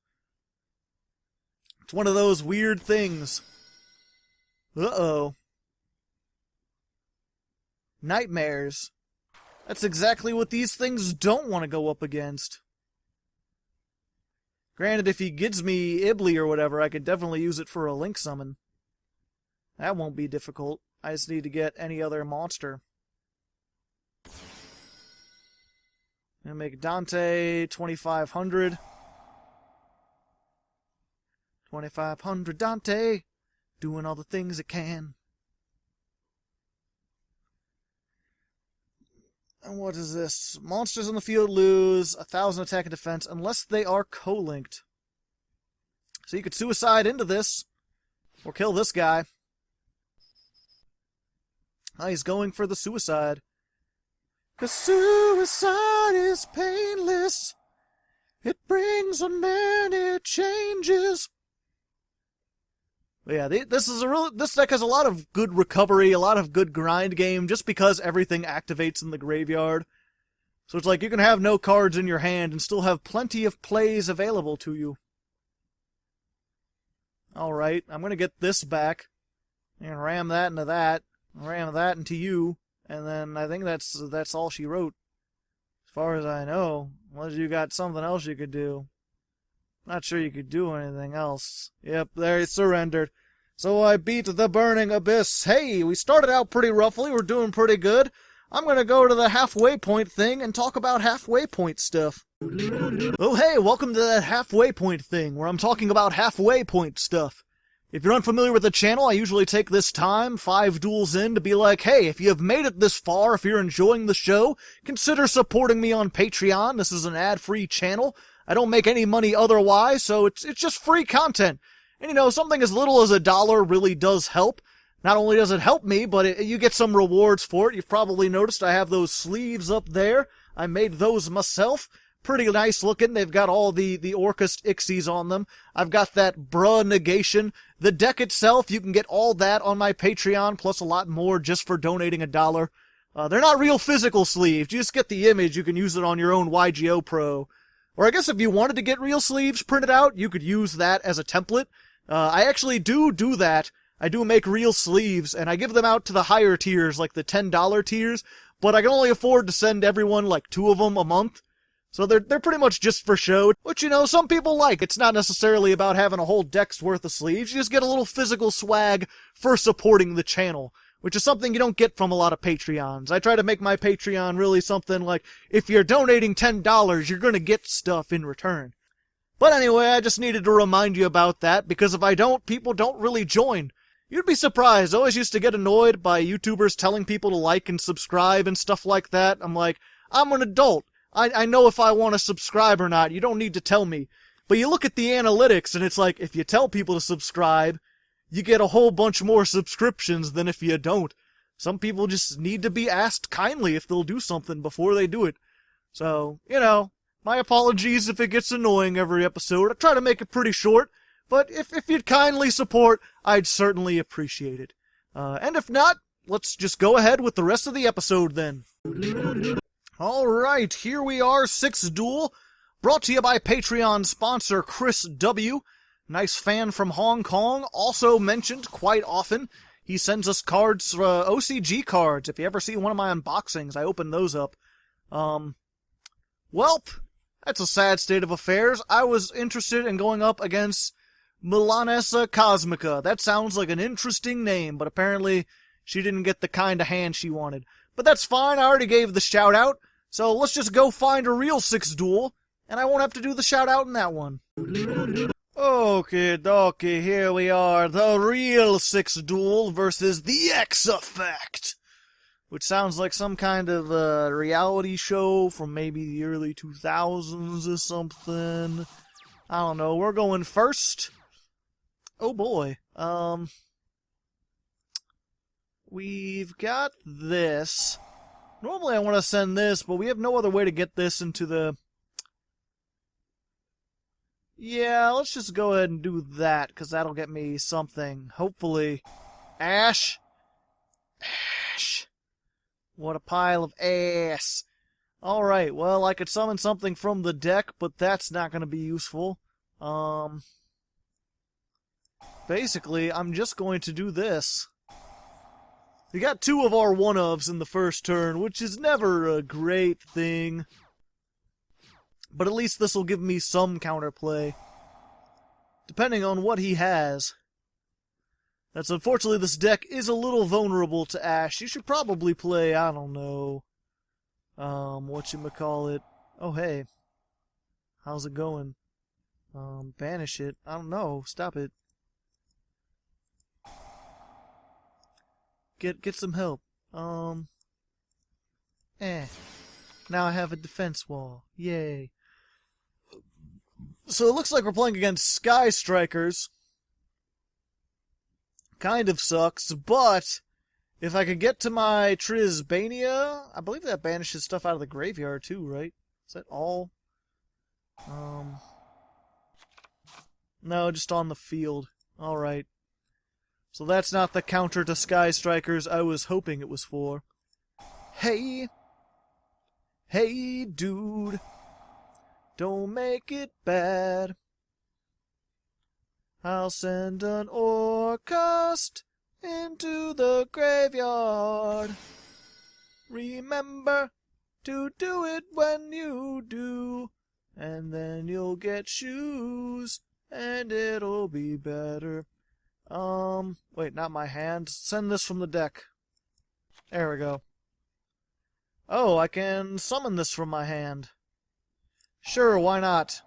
It's one of those weird things. Uh-oh. Nightmares. That's exactly what these things don't want to go up against. Granted, if he gives me Ibli or whatever, I could definitely use it for a link summon. That won't be difficult. I just need to get any other monster. I'm gonna make Dante 2500. 2500 Dante, doing all the things it can. And what is this? Monsters on the field lose 1,000 attack and defense unless they are co-linked. So you could suicide into this, or kill this guy. Oh, he's going for the suicide. 'Cause suicide is painless. It brings on many changes. But yeah, this deck has a lot of good recovery, a lot of good grind game, just because everything activates in the graveyard. So it's like you can have no cards in your hand and still have plenty of plays available to you. Alright, I'm gonna get this back. And ram that into that. Ram that into you. And then I think that's all she wrote. As far as I know. Unless you got something else you could do. Not sure you could do anything else. Yep, there he surrendered. So I beat the Burning Abyss. Hey, we started out pretty roughly. We're doing pretty good. I'm gonna go to the halfway point thing and talk about halfway point stuff. Oh hey, welcome to that halfway point thing, where I'm talking about halfway point stuff. If you're unfamiliar with the channel, I usually take this time, 5 duels in, to be like, hey, if you have made it this far, if you're enjoying the show, consider supporting me on Patreon. This is an ad-free channel. I don't make any money otherwise, so it's just free content. And you know, something as little as $1 really does help. Not only does it help me, but you get some rewards for it. You've probably noticed I have those sleeves up there. I made those myself. Pretty nice looking. They've got all the Orcust Ixies on them. I've got that bruh negation. The deck itself, you can get all that on my Patreon, plus a lot more just for donating $1. They're not real physical sleeves. You just get the image. You can use it on your own YGOPro. Or I guess if you wanted to get real sleeves printed out, you could use that as a template. I actually do that. I do make real sleeves, and I give them out to the higher tiers, like the $10 tiers, but I can only afford to send everyone like 2 of them a month. So they're pretty much just for show, which, you know, some people like. It's not necessarily about having a whole deck's worth of sleeves. You just get a little physical swag for supporting the channel, which is something you don't get from a lot of Patreons. I try to make my Patreon really something like, if you're donating $10, you're gonna get stuff in return. But anyway, I just needed to remind you about that, because if I don't, people don't really join. You'd be surprised. I always used to get annoyed by YouTubers telling people to like and subscribe and stuff like that. I'm like, I'm an adult. I know if I want to subscribe or not. You don't need to tell me. But you look at the analytics, and it's like, if you tell people to subscribe, you get a whole bunch more subscriptions than if you don't. Some people just need to be asked kindly if they'll do something before they do it. So, you know, my apologies if it gets annoying every episode. I try to make it pretty short, but if you'd kindly support, I'd certainly appreciate it. And if not, let's just go ahead with the rest of the episode then. Alright, here we are, 6th Duel, brought to you by Patreon sponsor Chris W. Nice fan from Hong Kong, also mentioned quite often. He sends us cards, OCG cards. If you ever see one of my unboxings, I open those up. Welp, that's a sad state of affairs. I was interested in going up against Milanessa Cosmica. That sounds like an interesting name, but apparently she didn't get the kind of hand she wanted. But that's fine, I already gave the shout out, so let's just go find a real 6th duel, and I won't have to do the shout out in that one. Okay, dokie, here we are, the real 6th duel versus the X Effect, which sounds like some kind of reality show from maybe the early 2000s or something. I don't know, we're going first. Oh boy, we've got this. Normally I want to send this, but we have no other way to get this into the... Yeah, let's just go ahead and do that, because that'll get me something. Hopefully. Ash? Ash. What a pile of ass. Alright, well, I could summon something from the deck, but that's not going to be useful. Basically, I'm just going to do this. We got 2 of our 1-ofs in the first turn, which is never a great thing. But at least this will give me some counterplay. Depending on what he has. That's unfortunately, this deck is a little vulnerable to Ash. You should probably play, I don't know, whatchamacallit. Oh, hey. How's it going? Banish it. I don't know. Stop it. Get some help. Now I have a defense wall. Yay. So it looks like we're playing against Sky Strikers. Kind of sucks, but if I could get to my Trisbania, I believe that banishes stuff out of the graveyard too, right? Is that all? No, just on the field. Alright. So that's not the counter to Sky Strikers I was hoping it was for. Hey! Hey, dude! Don't make it bad. I'll send an Orcust into the graveyard. Remember to do it when you do, and then you'll get shoes, and it'll be better. Wait, not my hand. Send this from the deck. There we go. Oh, I can summon this from my hand. Sure, why not?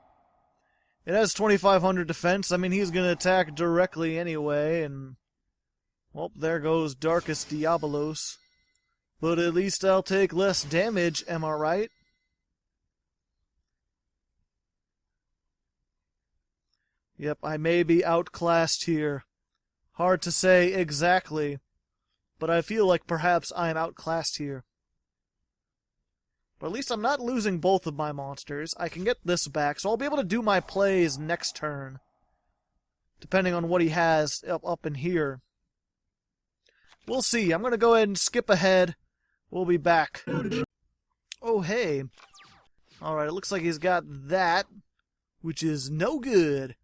It has 2,500 defense. I mean, he's going to attack directly anyway, and... Well, there goes Darkest Diabolos. But at least I'll take less damage, am I right? Yep, I may be outclassed here. Hard to say exactly, but I feel like perhaps I am outclassed here. But at least I'm not losing both of my monsters. I can get this back, so I'll be able to do my plays next turn. Depending on what he has up in here. We'll see. I'm going to go ahead and skip ahead. We'll be back. Oh, hey. Alright, it looks like he's got that, which is no good.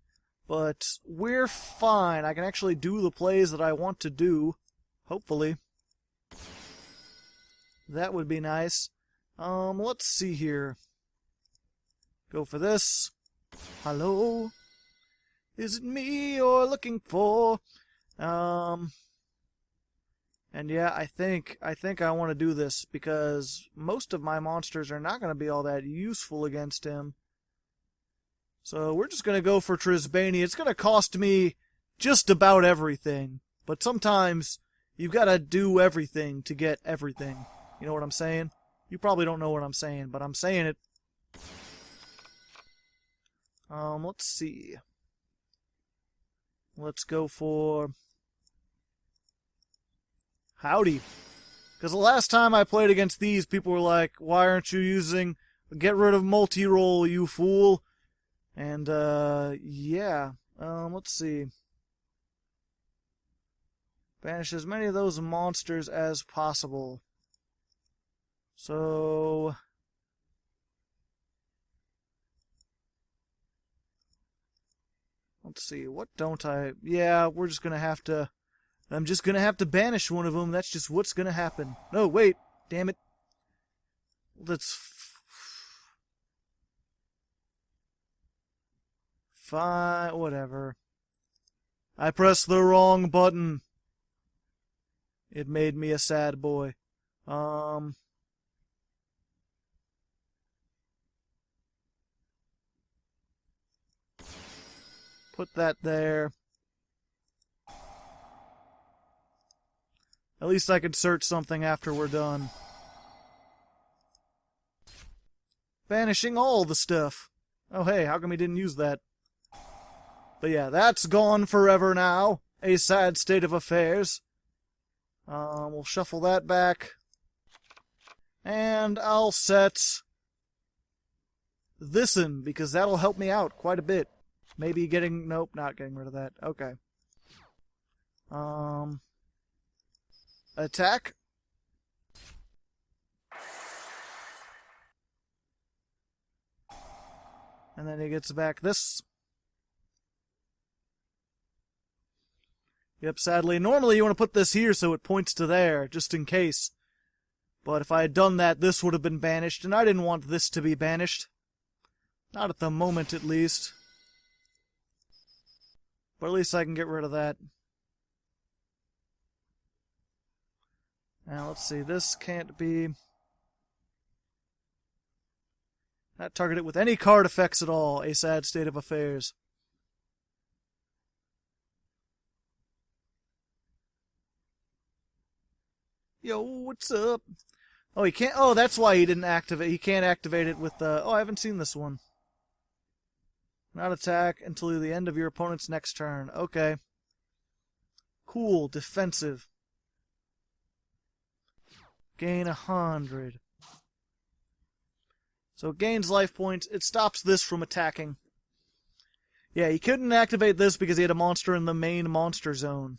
But we're fine. I can actually do the plays that I want to do. Hopefully. That would be nice. Let's see here. Go for this. Hello? Is it me you're looking for? And yeah, I think I want to do this because most of my monsters are not going to be all that useful against him. So we're just going to go for Trisbania. It's going to cost me just about everything. But sometimes you've got to do everything to get everything. You know what I'm saying? You probably don't know what I'm saying, but I'm saying it. Let's see. Let's go for... Howdy. Because the last time I played against these, people were like, why aren't you using... Get rid of multi-roll, you fool. And, yeah. Let's see. Banish as many of those monsters as possible. So... Let's see, what don't I... Yeah, we're just gonna have to... I'm just gonna have to banish one of them. That's just what's gonna happen. No, wait. Damn it. Let's... Fine, whatever. I pressed the wrong button. It made me a sad boy. Put that there. At least I could search something after we're done. Banishing all the stuff. Oh hey, how come he didn't use that? But yeah, that's gone forever now. A sad state of affairs. We'll shuffle that back. And I'll set this in, because that'll help me out quite a bit. Maybe getting... Nope, not getting rid of that. Okay. Attack. And then he gets back this. Yep, sadly. Normally you want to put this here so it points to there, just in case. But if I had done that, this would have been banished, and I didn't want this to be banished. Not at the moment, at least. But at least I can get rid of that. Now, let's see. This can't be... Not targeted with any card effects at all. A sad state of affairs. Yo, what's up? Oh, he can't... Oh, that's why he didn't activate... He can't activate it with the... Oh, I haven't seen this one. Not attack until the end of your opponent's next turn. Okay. Cool. Defensive. Gain 100. So it gains life points. It stops this from attacking. Yeah, he couldn't activate this because he had a monster in the main monster zone.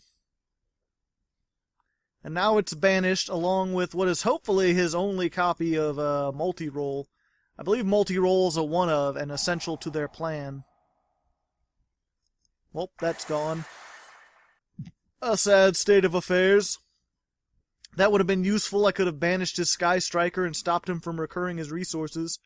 And now it's banished along with what is hopefully his only copy of multi-roll. I believe multi-roll is a one-of and essential to their plan. Well, that's gone. A sad state of affairs. That would have been useful. I could have banished his Sky Striker and stopped him from recurring his resources.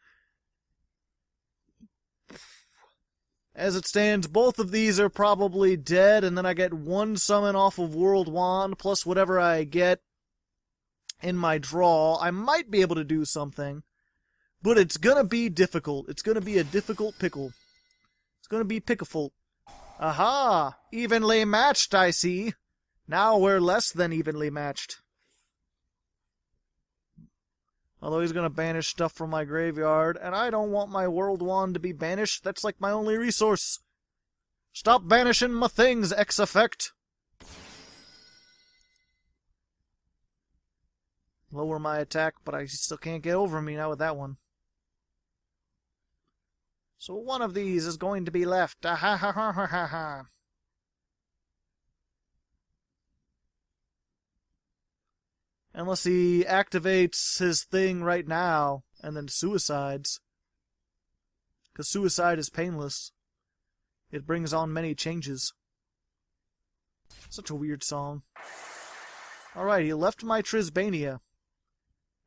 As it stands, both of these are probably dead, and then I get one summon off of World Wand, plus whatever I get in my draw. I might be able to do something, but it's gonna be difficult. It's gonna be a difficult pickle. It's gonna be pickful. Aha! Evenly matched, I see. Now we're less than evenly matched. Although he's going to banish stuff from my graveyard, and I don't want my World Wand to be banished. That's like my only resource. Stop banishing my things, X effect. Lower my attack, but I still can't get over me now with that one. So one of these is going to be left. Ah ha ha ha ha ha ha. Unless he activates his thing right now, and then suicides. Because suicide is painless. It brings on many changes. Such a weird song. Alright, he left my Trisbania.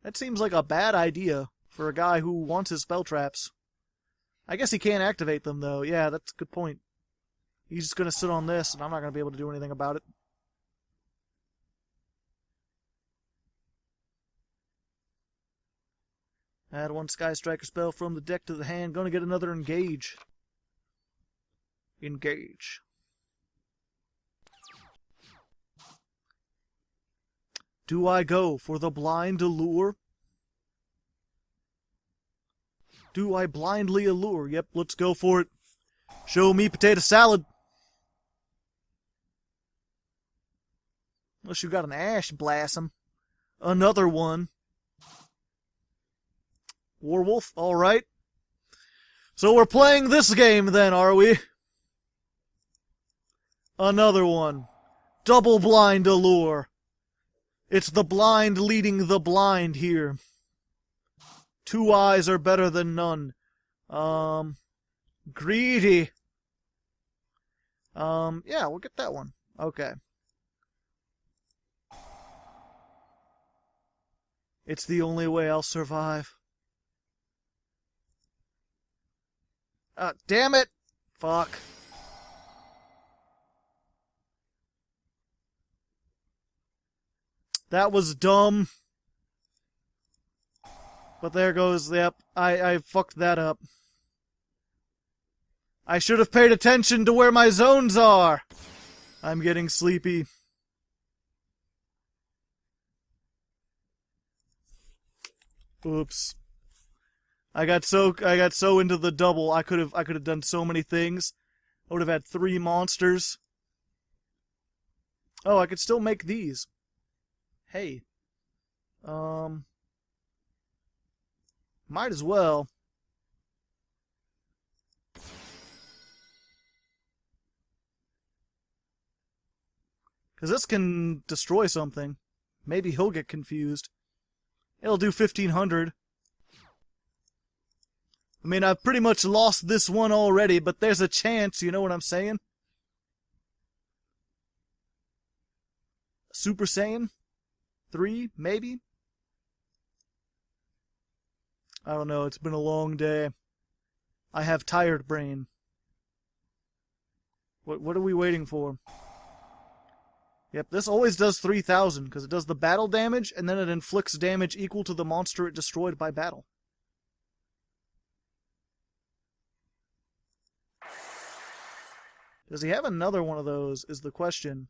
That seems like a bad idea for a guy who wants his spell traps. I guess he can't activate them, though. Yeah, that's a good point. He's just going to sit on this, and I'm not going to be able to do anything about it. Add one Sky Striker spell from the deck to the hand. Gonna get another Engage. Engage. Do I go for the blind allure? Do I blindly allure? Yep, let's go for it. Show me potato salad. Unless you got an Ash Blossom. Another one. Warwolf, alright. So we're playing this game then, are we? Another one. Double blind allure. It's the blind leading the blind here. Two eyes are better than none. Greedy. Yeah, we'll get that one. Okay. It's the only way I'll survive. Damn it! Fuck. That was dumb. But there goes, yep, I fucked that up. I should have paid attention to where my zones are. I'm getting sleepy. Oops. I got so into the double. I could have done so many things. I would have had 3 monsters. Oh, I could still make these. Hey. Might as well. Because this can destroy something. Maybe he'll get confused. It'll do 1,500. I mean, I've pretty much lost this one already, but there's a chance, you know what I'm saying? Super Saiyan 3, maybe? I don't know, it's been a long day. I have tired brain. What are we waiting for? Yep, this always does 3,000, because it does the battle damage, and then it inflicts damage equal to the monster it destroyed by battle. Does he have another one of those, is the question.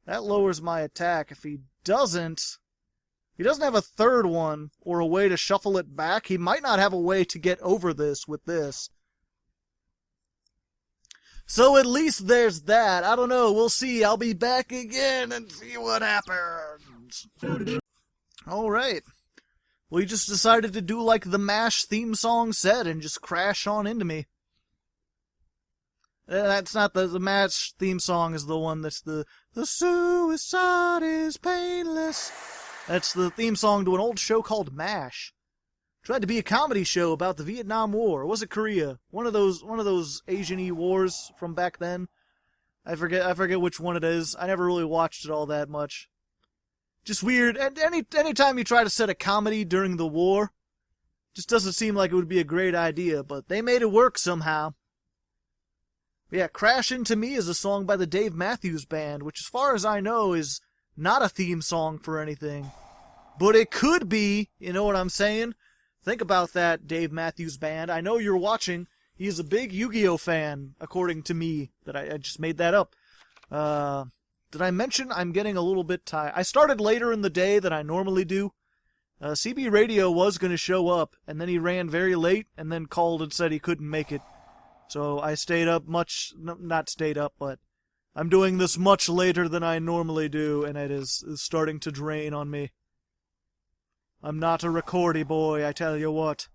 That lowers my attack. If he doesn't have a third one, or a way to shuffle it back, he might not have a way to get over this with this. So at least there's that. I don't know, we'll see. I'll be back again and see what happens. Alright. Well, you just decided to do like the MASH theme song said and just crash on into me. That's not the MASH theme song is the one that's the suicide is painless. That's the theme song to an old show called MASH. Tried to be a comedy show about the Vietnam War. Or was it Korea? One of those Asian-y wars from back then. I forget which one it is. I never really watched it all that much. Just weird. And anytime you try to set a comedy during the war, just doesn't seem like it would be a great idea, but they made it work somehow. Yeah, Crash Into Me is a song by the Dave Matthews Band, which as far as I know is not a theme song for anything. But it could be, you know what I'm saying? Think about that, Dave Matthews Band. I know you're watching. He's a big Yu-Gi-Oh fan, according to me. That I just made that up. Did I mention I'm getting a little bit tired? I started later in the day than I normally do. CB Radio was going to show up, and then he ran very late, and then called and said he couldn't make it. So I stayed up not stayed up, but I'm doing this much later than I normally do, and it is starting to drain on me. I'm not a recordy boy, I tell you what.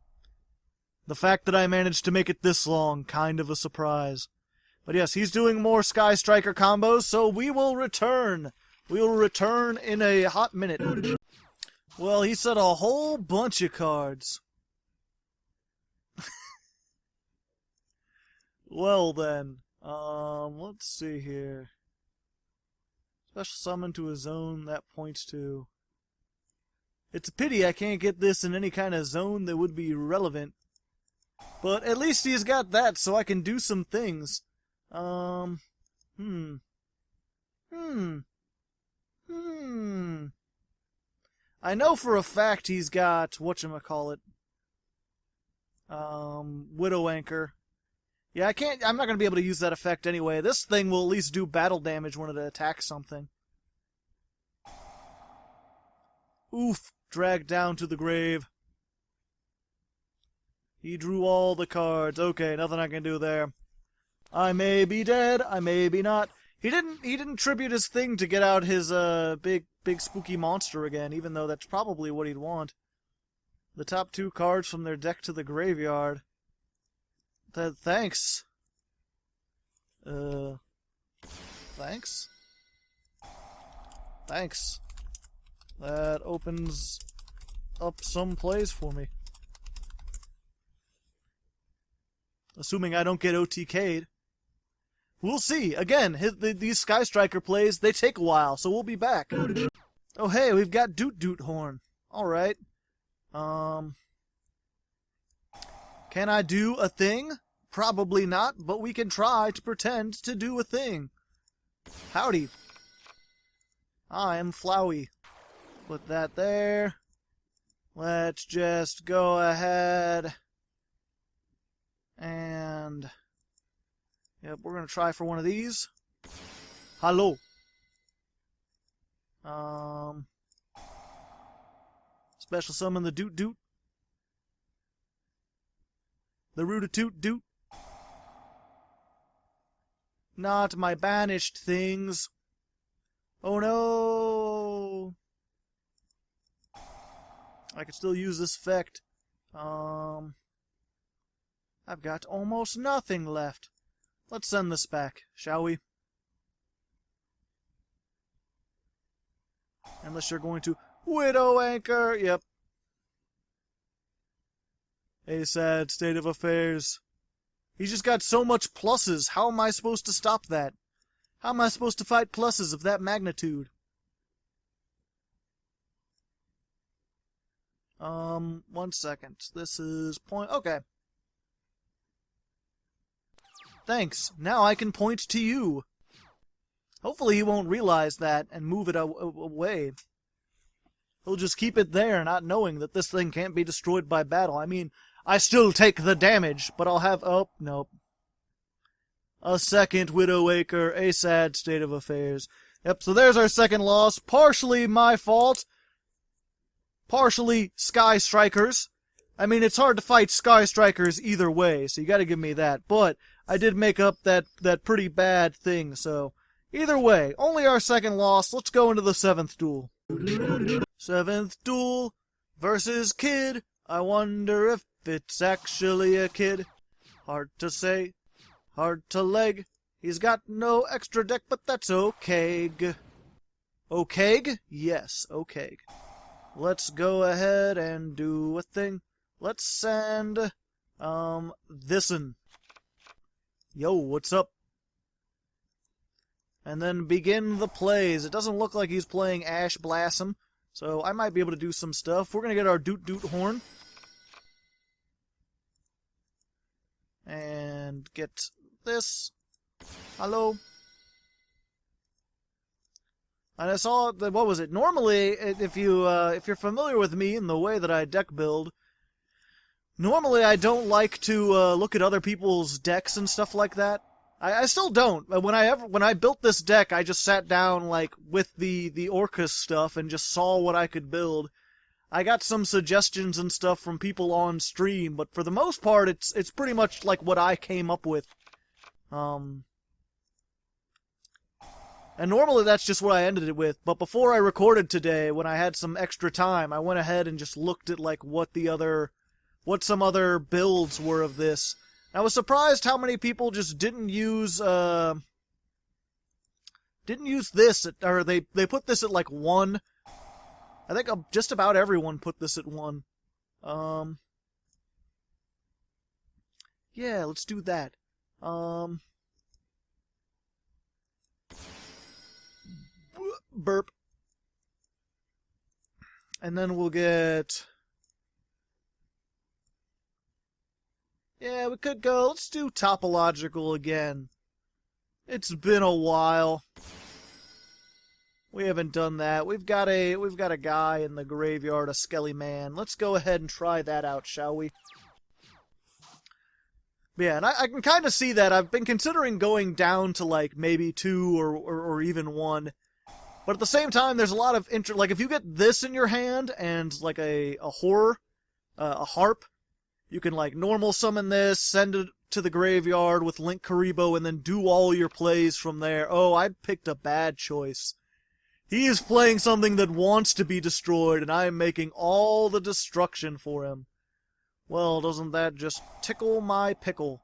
The fact that I managed to make it this long, kind of a surprise. But yes, he's doing more Sky Striker combos, so we will return. We will return in a hot minute. Well, he said a whole bunch of cards. Well then, let's see here. Special summon to a zone that points to... It's a pity I can't get this in any kind of zone that would be relevant. But at least he's got that, so I can do some things. I know for a fact he's got, whatchamacallit, Widow Anchor. Yeah, I'm not going to be able to use that effect anyway. This thing will at least do battle damage when it attacks something. Oof, dragged down to the grave. He drew all the cards. Okay, nothing I can do there. I may be dead, I may be not. He didn't tribute his thing to get out his big spooky monster again, even though that's probably what he'd want. The top 2 cards from their deck to the graveyard. Thanks. Thanks? Thanks. That opens up some plays for me. Assuming I don't get OTK'd. We'll see. Again, these Sky Striker plays, they take a while, so we'll be back. Oh hey, we've got Doot Doot Horn. Alright. Can I do a thing? Probably not, but we can try to pretend to do a thing. Howdy. I am Flowey. Put that there. Let's just go ahead and... Yep, we're going to try for one of these. Hello. Special summon the Doot Doot. The Rootatoot Doot. Not my banished things. Oh no! I could still use this effect. I've got almost nothing left. Let's send this back, shall we? Unless you're going to Widow Anchor. Yep. A sad state of affairs. He's just got so much pluses. How am I supposed to stop that? How am I supposed to fight pluses of that magnitude? One second. This is point... Okay. Thanks. Now I can point to you. Hopefully he won't realize that and move it away. He'll just keep it there, not knowing that this thing can't be destroyed by battle. I mean, I still take the damage, but I'll have... Oh, nope. A second Widowmaker, a sad state of affairs. Yep, so there's our second loss. Partially my fault. Partially Sky Strikers. I mean, it's hard to fight Sky Strikers either way, so you gotta give me that. But I did make up that pretty bad thing, so... Either way, only our second loss. Let's go into the 7th duel. 7th duel versus Kid. I wonder if it's actually a kid. Hard to say. Hard to leg. He's got no extra deck, but that's okay. Okay? Yes, okay. Let's go ahead and do a thing. Let's send, this'n. Yo, what's up? And then begin the plays. It doesn't look like he's playing Ash Blossom, so I might be able to do some stuff. We're gonna get our Doot Doot Horn. And get this. Hello. And I saw that, what was it? Normally, if you're familiar with me in the way that I deck build, normally I don't like to look at other people's decks and stuff like that. I still don't. When I built this deck, I just sat down like with the Orcust stuff and just saw what I could build. I got some suggestions and stuff from people on stream, but for the most part, it's pretty much like what I came up with. And normally that's just what I ended it with. But before I recorded today, when I had some extra time, I went ahead and just looked at like what some other builds were of this. I was surprised how many people just didn't use this, or they put this at like 1. I think just about everyone put this at 1. Yeah, let's do that. Burp. And then we'll get... Yeah, we could go. Let's do Topological again. It's been a while. We haven't done that. We've got a guy in the graveyard, a Skelly Man. Let's go ahead and try that out, shall we? Yeah, and I can kind of see that. I've been considering going down to like maybe 2 or even 1. But at the same time, there's a lot of interest. Like if you get this in your hand and like a harp, you can like normal summon this, send it to the graveyard with Link Karibo, and then do all your plays from there. Oh, I picked a bad choice. He is playing something that wants to be destroyed, and I am making all the destruction for him. Well, doesn't that just tickle my pickle?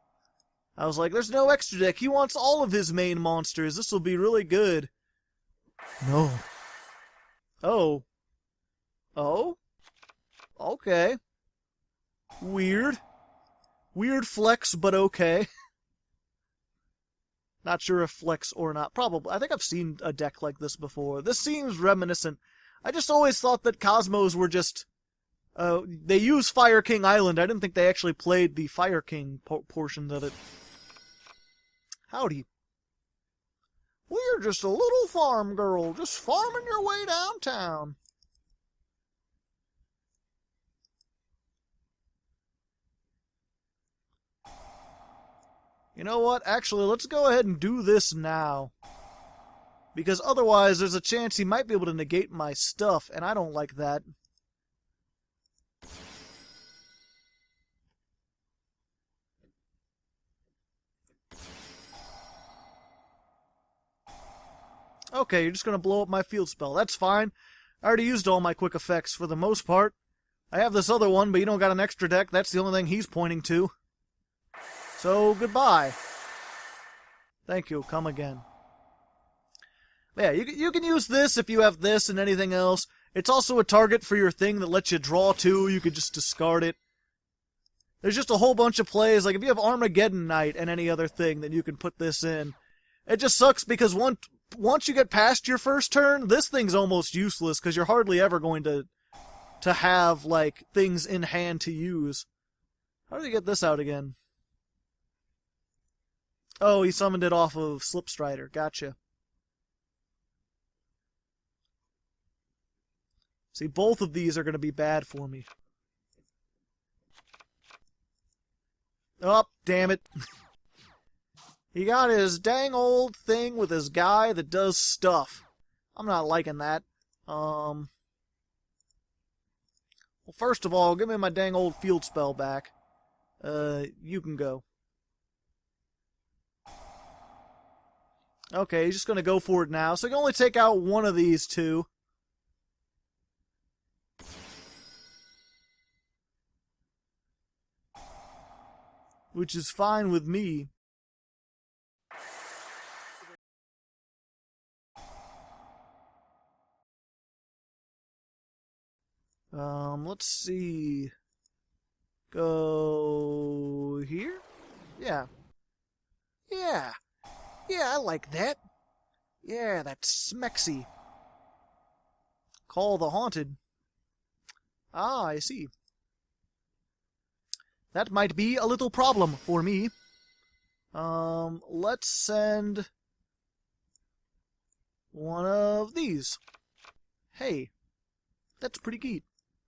I was like, there's no extra deck. He wants all of his main monsters. This will be really good. No. Oh. Oh? Okay. Weird. Weird flex, but okay. Not sure if flex or not. Probably. I think I've seen a deck like this before. This seems reminiscent. I just always thought that Cosmos were just... they use Fire King Island. I didn't think they actually played the Fire King portions of it. Howdy. We're just a little farm girl, just farming your way downtown. You know what? Actually, let's go ahead and do this now. Because otherwise, there's a chance he might be able to negate my stuff, and I don't like that. Okay, you're just going to blow up my field spell. That's fine. I already used all my quick effects for the most part. I have this other one, but you don't got an extra deck. That's the only thing he's pointing to. So, goodbye. Thank you. Come again. Yeah, you can use this if you have this and anything else. It's also a target for your thing that lets you draw two. You could just discard it. There's just a whole bunch of plays. Like, if you have Armageddon Knight and any other thing, then you can put this in. It just sucks because once you get past your first turn, this thing's almost useless because you're hardly ever going to have, like, things in hand to use. How do you get this out again? Oh, he summoned it off of Slipstrider. Gotcha. See, both of these are going to be bad for me. Oh, damn it. He got his dang old thing with his guy that does stuff. I'm not liking that. Well, first of all, give me my dang old field spell back. You can go. Okay, he's just going to go for it now. So he can only take out one of these two. Which is fine with me. Let's see. Go here? Yeah. Yeah. Yeah, I like that. Yeah, that's smexy. Call the Haunted. Ah, I see. That might be a little problem for me. Let's send one of these. Hey, that's pretty neat.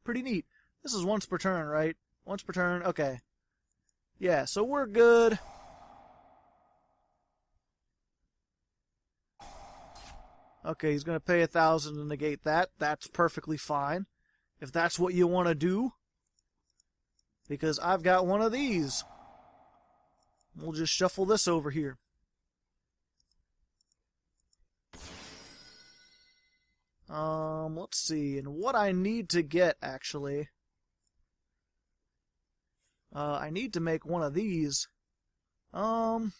Pretty neat. This is once per turn, right? Once per turn, okay. Yeah, so we're good. Okay, he's going to pay 1,000 to negate that. That's perfectly fine. If that's what you want to do. Because I've got one of these. We'll just shuffle this over here. Let's see. And what I need to get, actually. I need to make one of these. But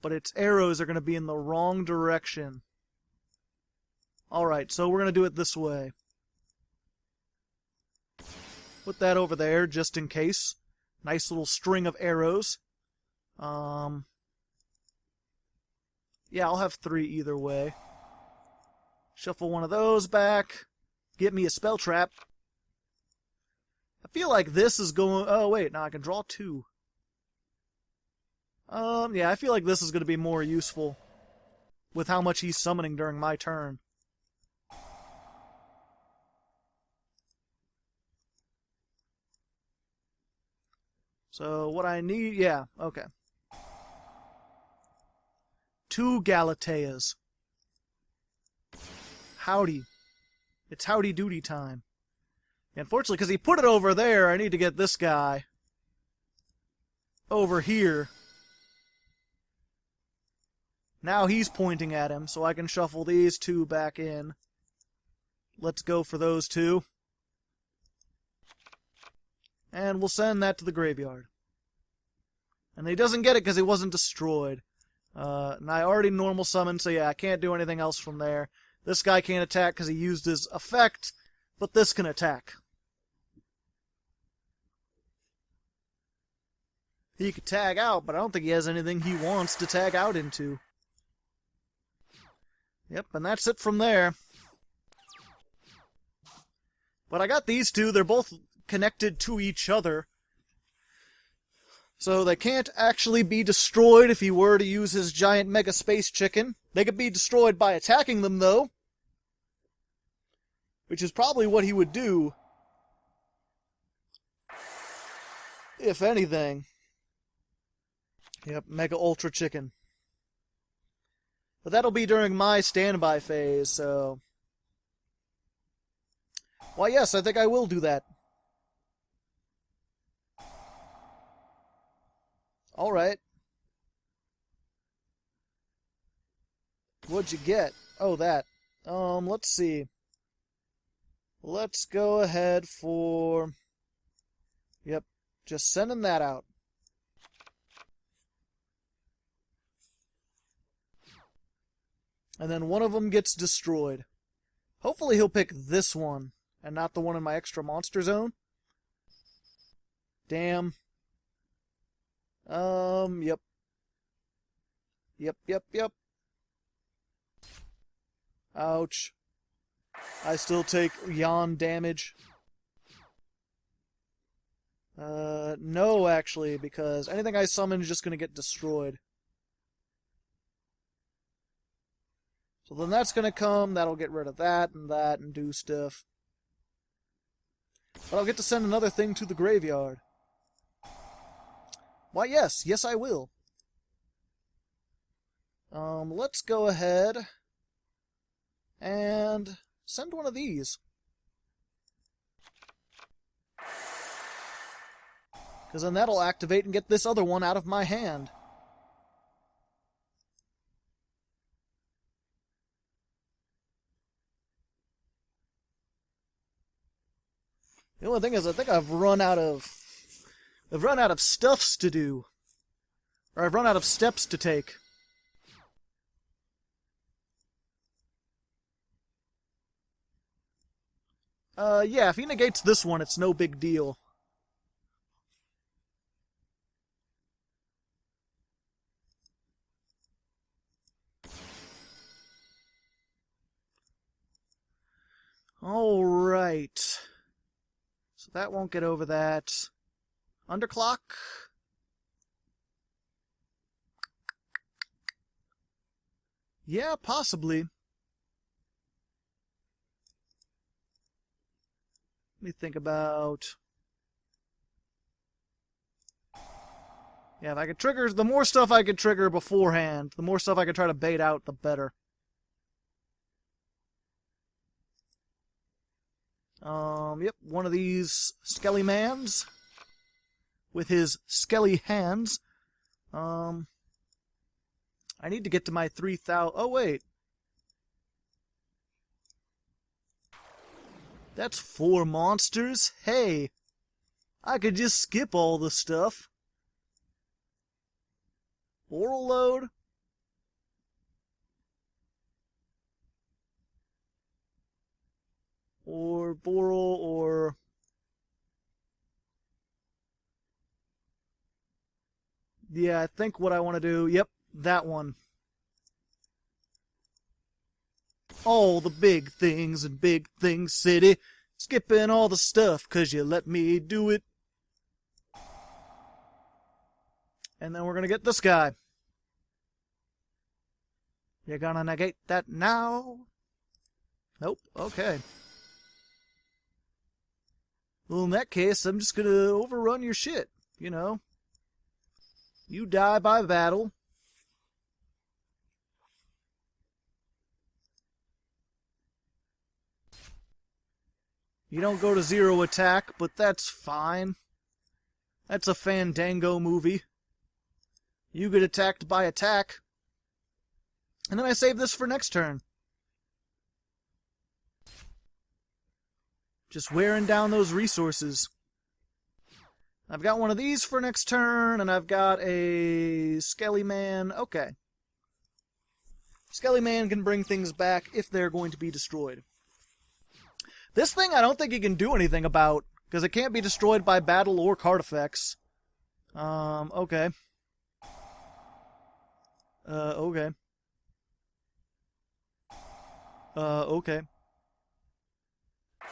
its arrows are going to be in the wrong direction. Alright, so we're going to do it this way. Put that over there, just in case. Nice little string of arrows. Yeah, I'll have 3 either way. Shuffle one of those back. Get me a spell trap. I feel like this is going... Oh, wait, now I can draw 2. Yeah, I feel like this is going to be more useful with how much he's summoning during my turn. So, what I need... Yeah, okay. 2 Galateas. Howdy. It's howdy doody time. Unfortunately, because he put it over there, I need to get this guy over here. Now he's pointing at him, so I can shuffle these 2 back in. Let's go for those 2. And we'll send that to the graveyard. And he doesn't get it because he wasn't destroyed. And I already normal summoned, so yeah, I can't do anything else from there. This guy can't attack because he used his effect, but this can attack. He could tag out, but I don't think he has anything he wants to tag out into. Yep, and that's it from there. But I got these 2, they're both connected to each other. So they can't actually be destroyed if he were to use his giant mega space chicken. They could be destroyed by attacking them, though. Which is probably what he would do. If anything. Yep, Mega Ultra Chicken. But that'll be during my standby phase, so... Why, yes, I think I will do that. Alright. What'd you get? Oh, that. Let's see. Let's go ahead for... Yep, just sending that out. And then one of them gets destroyed. Hopefully he'll pick this one, and not the one in my extra monster zone. Damn. Yep. Yep. Ouch. I still take yawn damage. No, actually, because anything I summon is just gonna get destroyed. So then that's gonna come, that'll get rid of that, and do stuff. But I'll get to send another thing to the graveyard. Why, yes, I will. Let's go ahead and send one of these. Because then that'll activate and get this other one out of my hand. The only thing is, I think I've run out of stuffs to do. Or I've run out of steps to take. Yeah, if he negates this one, it's no big deal. Alright. So that won't get over that. Underclock? Yeah, possibly. Let me think about... Yeah, if I could trigger... The more stuff I could trigger beforehand, the more stuff I could try to bait out, the better. Yep, one of these Skelly Mans with his skelly hands. I need to get to my 3,000... Oh, wait. That's 4 monsters? Hey, I could just skip all the stuff. Oral load? Or Boral, or... Yeah, I think what I want to do... Yep, that one. All the big things in Big Thing City. Skipping all the stuff, 'cause you let me do it. And then we're gonna get this guy. You're gonna negate that now? Nope, okay. Well, in that case, I'm just gonna overrun your shit, you know. You die by battle. You don't go to 0 attack, but that's fine. That's a Fandango movie. You get attacked by attack. And then I save this for next turn. Just wearing down those resources. I've got one of these for next turn, and I've got a Skelly Man. Okay. Skelly Man can bring things back if they're going to be destroyed. This thing I don't think he can do anything about, because it can't be destroyed by battle or card effects. Okay. Okay. Okay.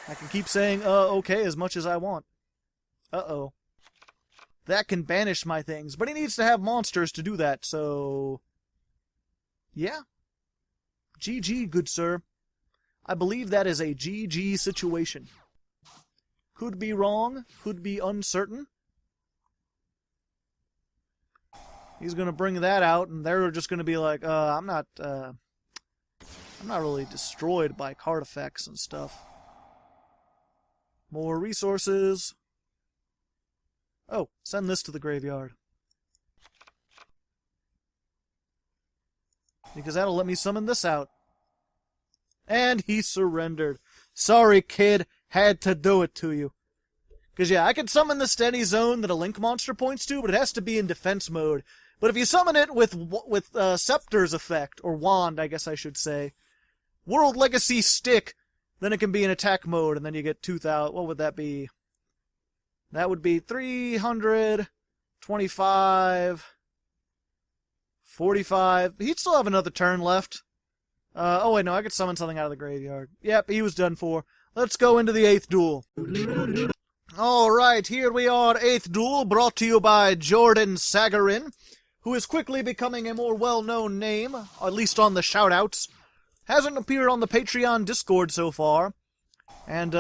I can keep saying, okay, as much as I want. Uh-oh. that can banish my things. But he needs to have monsters to do that, so... yeah. GG, good sir. I believe that is a GG situation. Could be wrong, could be uncertain. He's gonna bring that out, and they're just gonna be like, I'm not really destroyed by card effects and stuff. More resources. Oh, send this to the graveyard. Because that'll let me summon this out. And he surrendered. Sorry, kid. Had to do it to you. Because, yeah, I can summon this to any zone that a Link monster points to, but it has to be in defense mode. But if you summon it with Scepter's effect, or Wand, I guess I should say, World Legacy Stick, then it can be in attack mode, and then you get 2,000... what would that be? That would be 300, 25, 45. He'd still have another turn left. Oh wait, no, I could summon something out of the graveyard. Yep, he was done for. Let's go into the 8th duel. Alright, here we are, 8th duel, brought to you by Jordan Sagarin, who is quickly becoming a more well-known name, at least on the shoutouts. Hasn't appeared on the Patreon Discord so far. And,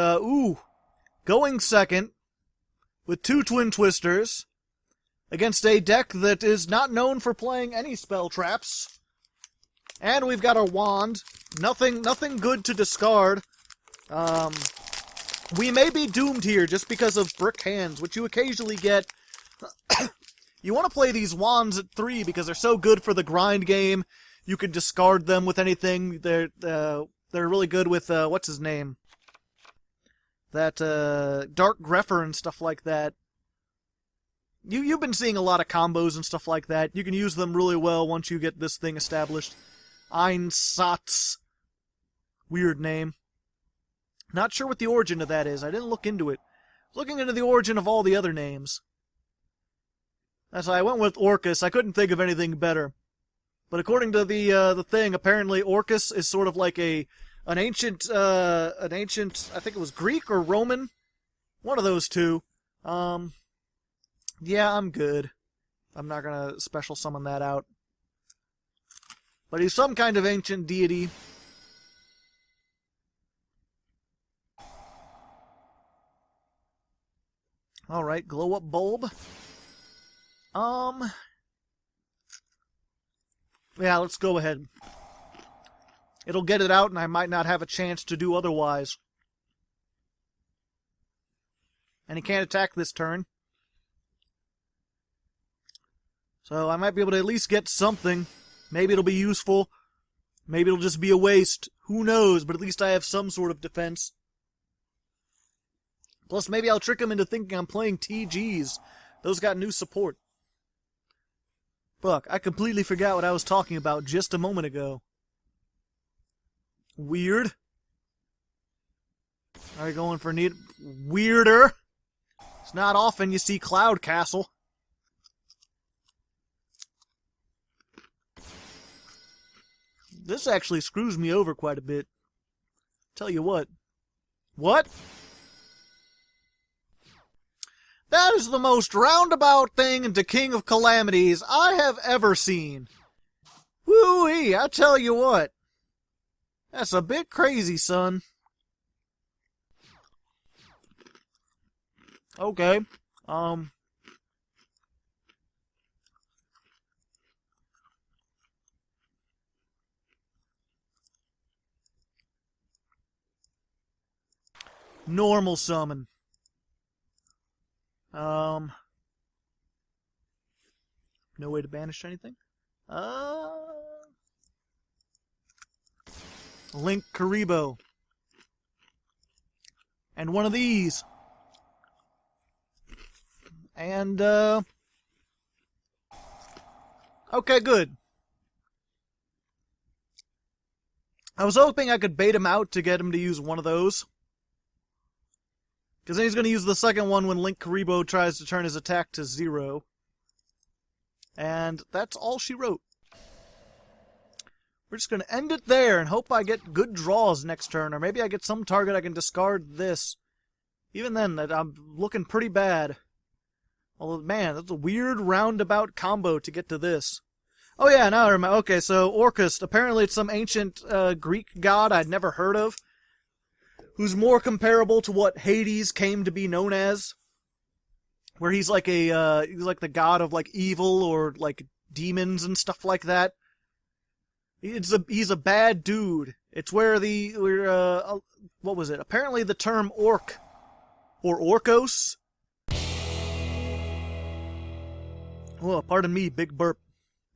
going second, with 2 Twin Twisters, against a deck that is not known for playing any spell traps. And we've got a Wand. Nothing good to discard. We may be doomed here just because of brick hands, which you occasionally get. You want to play these Wands at 3 because they're so good for the grind game. You can discard them with anything. They're really good with, what's his name? That, Dark Grepher and stuff like that. You've been seeing a lot of combos and stuff like that. You can use them really well once you get this thing established. Einsatz. Weird name. Not sure what the origin of that is. I didn't look into it. Looking into the origin of all the other names. That's why I went with Orcus. I couldn't think of anything better. But according to the thing, apparently Orcus is sort of like an ancient, I think it was Greek or Roman. One of those two. Yeah, I'm good. I'm not gonna special summon that out. But he's some kind of ancient deity. Alright, glow up bulb. Yeah, let's go ahead. It'll get it out and I might not have a chance to do otherwise. And he can't attack this turn. So I might be able to at least get something. Maybe it'll be useful. Maybe it'll just be a waste. Who knows, but at least I have some sort of defense. Plus, maybe I'll trick him into thinking I'm playing TGs. Those got new support. Fuck, I completely forgot what I was talking about just a moment ago. Weird. Are you going for weirder? It's not often you see Cloud Castle. This actually screws me over quite a bit. Tell you what. What? That is the most roundabout thing into King of Calamities I have ever seen. Woo-wee, I tell you what. That's a bit crazy, son. Okay. Normal summon. No way to banish anything? Link Karibo. And one of these. And, okay, good. I was hoping I could bait him out to get him to use one of those. Because then he's going to use the second one when Link Karibo tries to turn his attack to 0. And that's all she wrote. We're just going to end it there and hope I get good draws next turn. Or maybe I get some target I can discard this. Even then, I'm looking pretty bad. Although, man, that's a weird roundabout combo to get to this. Oh yeah, now I remember. Okay, so Orcust, apparently it's some ancient Greek god I'd never heard of, who's more comparable to what Hades came to be known as, where he's like he's like the god of like evil or like demons and stuff like that. He's a bad dude. It's where what was it? Apparently the term orc or Orcos. Oh, pardon me, big burp.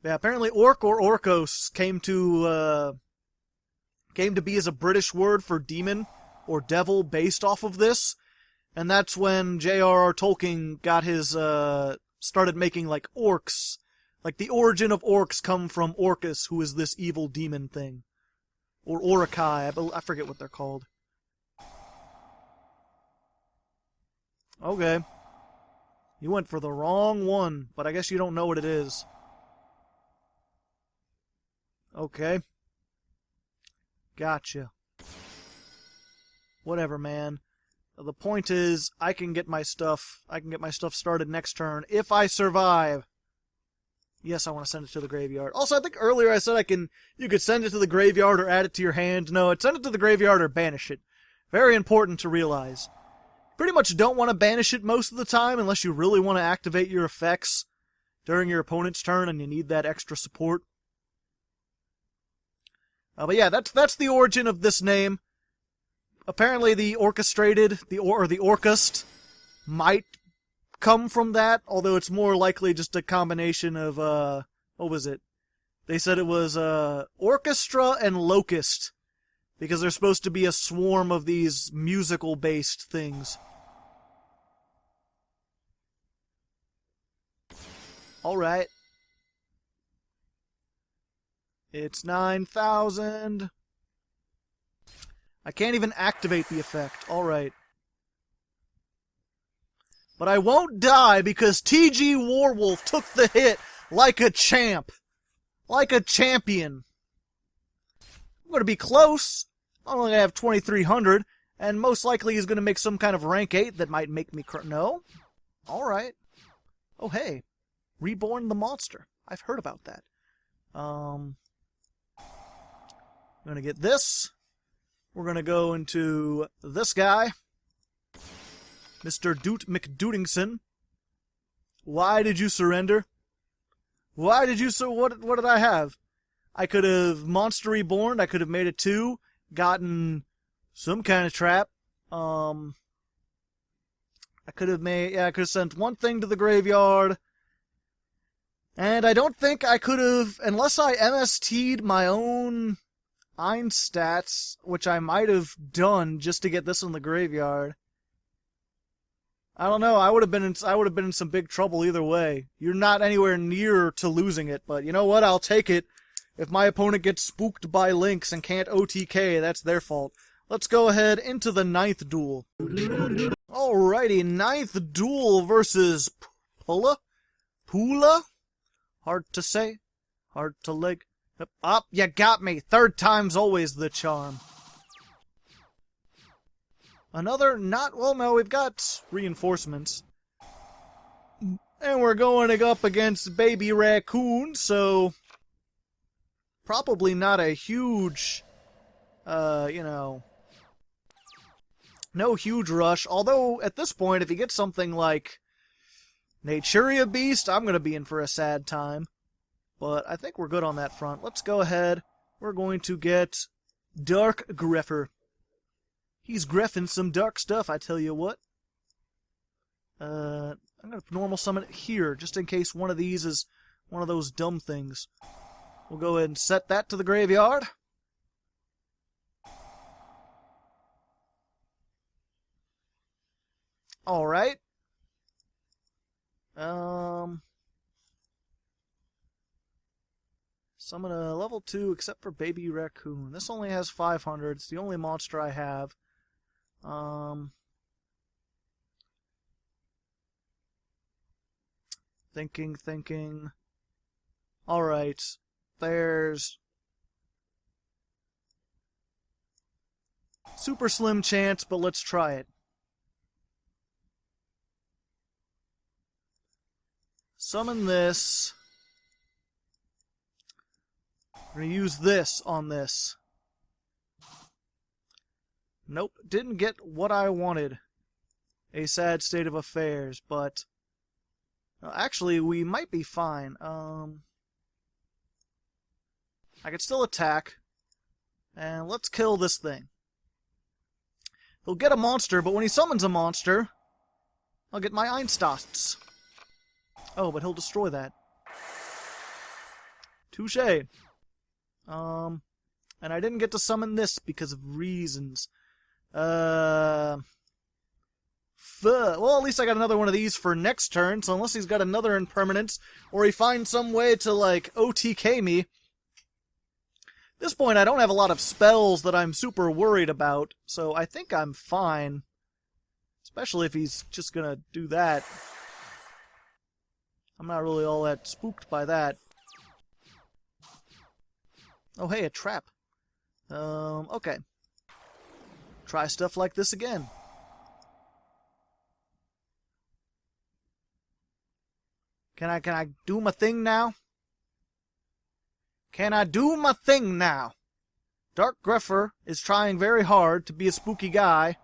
Yeah, apparently orc or Orcos came to be as a British word for demon or devil based off of this, and that's when J.R.R. Tolkien got his started making like orcs. Like the origin of orcs come from Orcus, who is this evil demon thing. Or Orakai, I forget what they're called. Okay. You went for the wrong one, but I guess you don't know what it is. Okay. Gotcha. Whatever, man. The point is, I can get my stuff started next turn if I survive. Yes, I want to send it to the graveyard. Also, I think earlier I said you could send it to the graveyard or add it to your hand. No, it's send it to the graveyard or banish it. Very important to realize. Pretty much don't want to banish it most of the time unless you really want to activate your effects during your opponent's turn and you need that extra support. But yeah, that's the origin of this name. Apparently the Orcustrated, the Orcust, might come from that, although it's more likely just a combination of, what was it? They said it was, orchestra and locust, because there's supposed to be a swarm of these musical-based things. Alright. It's 9,000. I can't even activate the effect. Alright. But I won't die because TG Warwolf took the hit like a champ. Like a champion. I'm going to be close. I'm only going to have 2,300. And most likely he's going to make some kind of rank 8 that might make me No? Alright. Oh, hey. Reborn the monster. I've heard about that. I'm going to get this. We're going to go into this guy. Mr. Doot McDootingson. Why did you surrender? Why did you what did I have? I could have Monster Reborn, I could have made it 2, gotten some kind of trap. I could have sent one thing to the graveyard. And I don't think I could have, unless I MST'd my own Ein stats, which I might have done just to get this in the graveyard. I don't know. I would have been in some big trouble either way. You're not anywhere near to losing it, but you know what? I'll take it. If my opponent gets spooked by Lynx and can't OTK, that's their fault. Let's go ahead into the 9th duel. Alrighty, 9th duel versus Pula? Hard to say. Hard to leg. Up, you got me. 3rd time's always the charm. Another no, we've got reinforcements. And we're going up against Baby Raccoon, so probably not a huge, no huge rush. Although, at this point, if you get something like Naturia Beast, I'm going to be in for a sad time. But I think we're good on that front. Let's go ahead. We're going to get Dark Greffer. He's greffing some dark stuff, I tell you what. I'm going to normal summon it here, just in case one of these is one of those dumb things. We'll go ahead and set that to the graveyard. Alright. Summon a level 2 except for Baby Raccoon. This only has 500. It's the only monster I have. Thinking. Alright. There's super slim chance, but let's try it. Summon this. We're going to use this on this. Nope, didn't get what I wanted. A sad state of affairs, but... actually, we might be fine. I could still attack. And let's kill this thing. He'll get a monster, but when he summons a monster, I'll get my Einstots. Oh, but he'll destroy that. Touché. And I didn't get to summon this because of reasons. Well, at least I got another one of these for next turn, so unless he's got another impermanence, or he finds some way to, like, OTK me. At this point, I don't have a lot of spells that I'm super worried about, so I think I'm fine. Especially if he's just gonna do that. I'm not really all that spooked by that. Oh, hey, a trap. Okay. Try stuff like this again. Can I do my thing now? Can I do my thing now? Dark Grepher is trying very hard to be a spooky guy.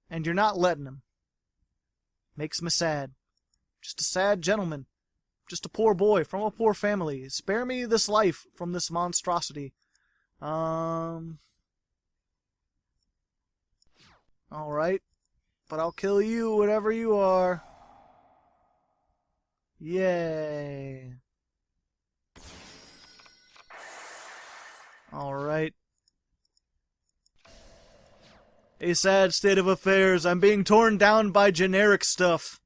And you're not letting him. Makes me sad. Just a sad gentleman. Just a poor boy from a poor family. Spare me this life from this monstrosity. Alright. But I'll kill you, whatever you are. Yay. Alright. A sad state of affairs. I'm being torn down by generic stuff.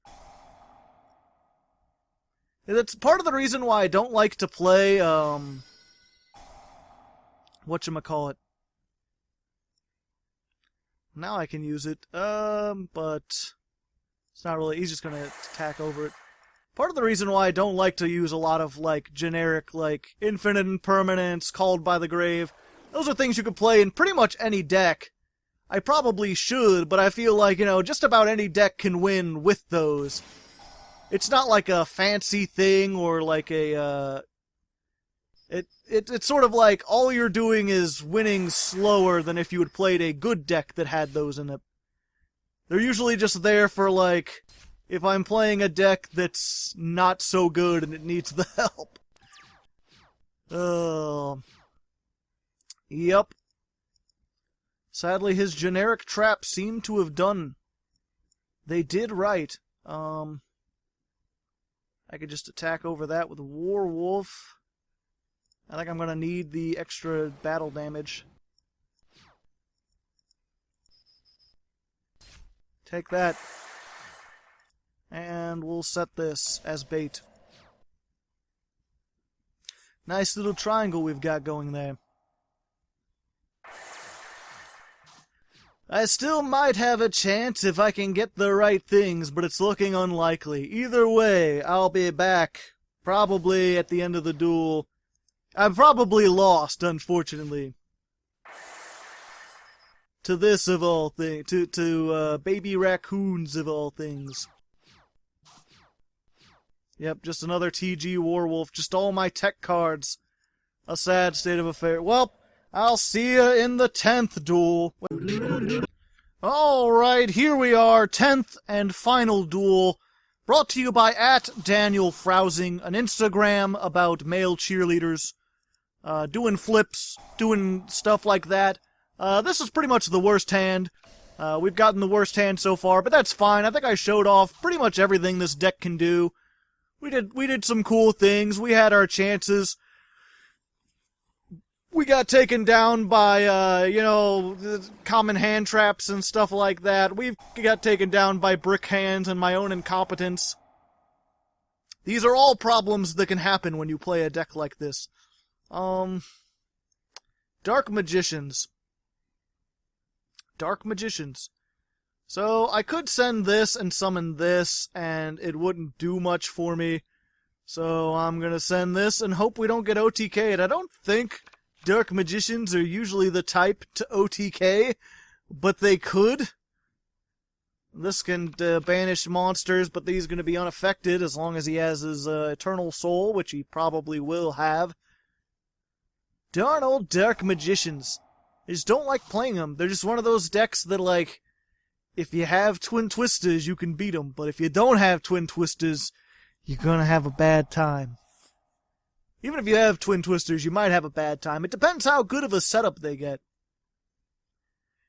That's part of the reason why I don't like to play, whatchamacallit. Now I can use it, but it's not really, he's just gonna attack over it. Part of the reason why I don't like to use a lot of, like, generic, like, infinite impermanence, called by the grave, those are things you could play in pretty much any deck. I probably should, but I feel like, you know, just about any deck can win with those. It's not like a fancy thing or like a, It's sort of like all you're doing is winning slower than if you had played a good deck that had those in it. They're usually just there for, like, if I'm playing a deck that's not so good and it needs the help. Yep. Sadly, his generic traps seem to have done. They did right. I could just attack over that with Warwolf. I think I'm going to need the extra battle damage. Take that. And we'll set this as bait. Nice little triangle we've got going there. I still might have a chance if I can get the right things, but it's looking unlikely. Either way, I'll be back, probably at the end of the duel. I'm probably lost, unfortunately. To this of all things, to baby raccoons of all things. Yep, just another TG Warwolf, just all my tech cards. A sad state of affairs. Well, I'll see ya in the 10th duel. Alright, here we are, 10th and final duel. Brought to you by @DanielFrausing, an Instagram about male cheerleaders. Doing flips, doing stuff like that. This is pretty much the worst hand. We've gotten the worst hand so far, but that's fine. I think I showed off pretty much everything this deck can do. We did some cool things. We had our chances. We got taken down by, common hand traps and stuff like that. We got taken down by brick hands and my own incompetence. These are all problems that can happen when you play a deck like this. Dark Magicians. Dark Magicians. So, I could send this and summon this, and it wouldn't do much for me. So, I'm gonna send this and hope we don't get OTK'd. I don't think Dark Magicians are usually the type to OTK, but they could. This can banish monsters, but these are going to be unaffected as long as he has his Eternal Soul, which he probably will have. Darn old Dark Magicians. I just don't like playing them. They're just one of those decks that, like, if you have Twin Twisters, you can beat them. But if you don't have Twin Twisters, you're going to have a bad time. Even if you have Twin Twisters, you might have a bad time. It depends how good of a setup they get.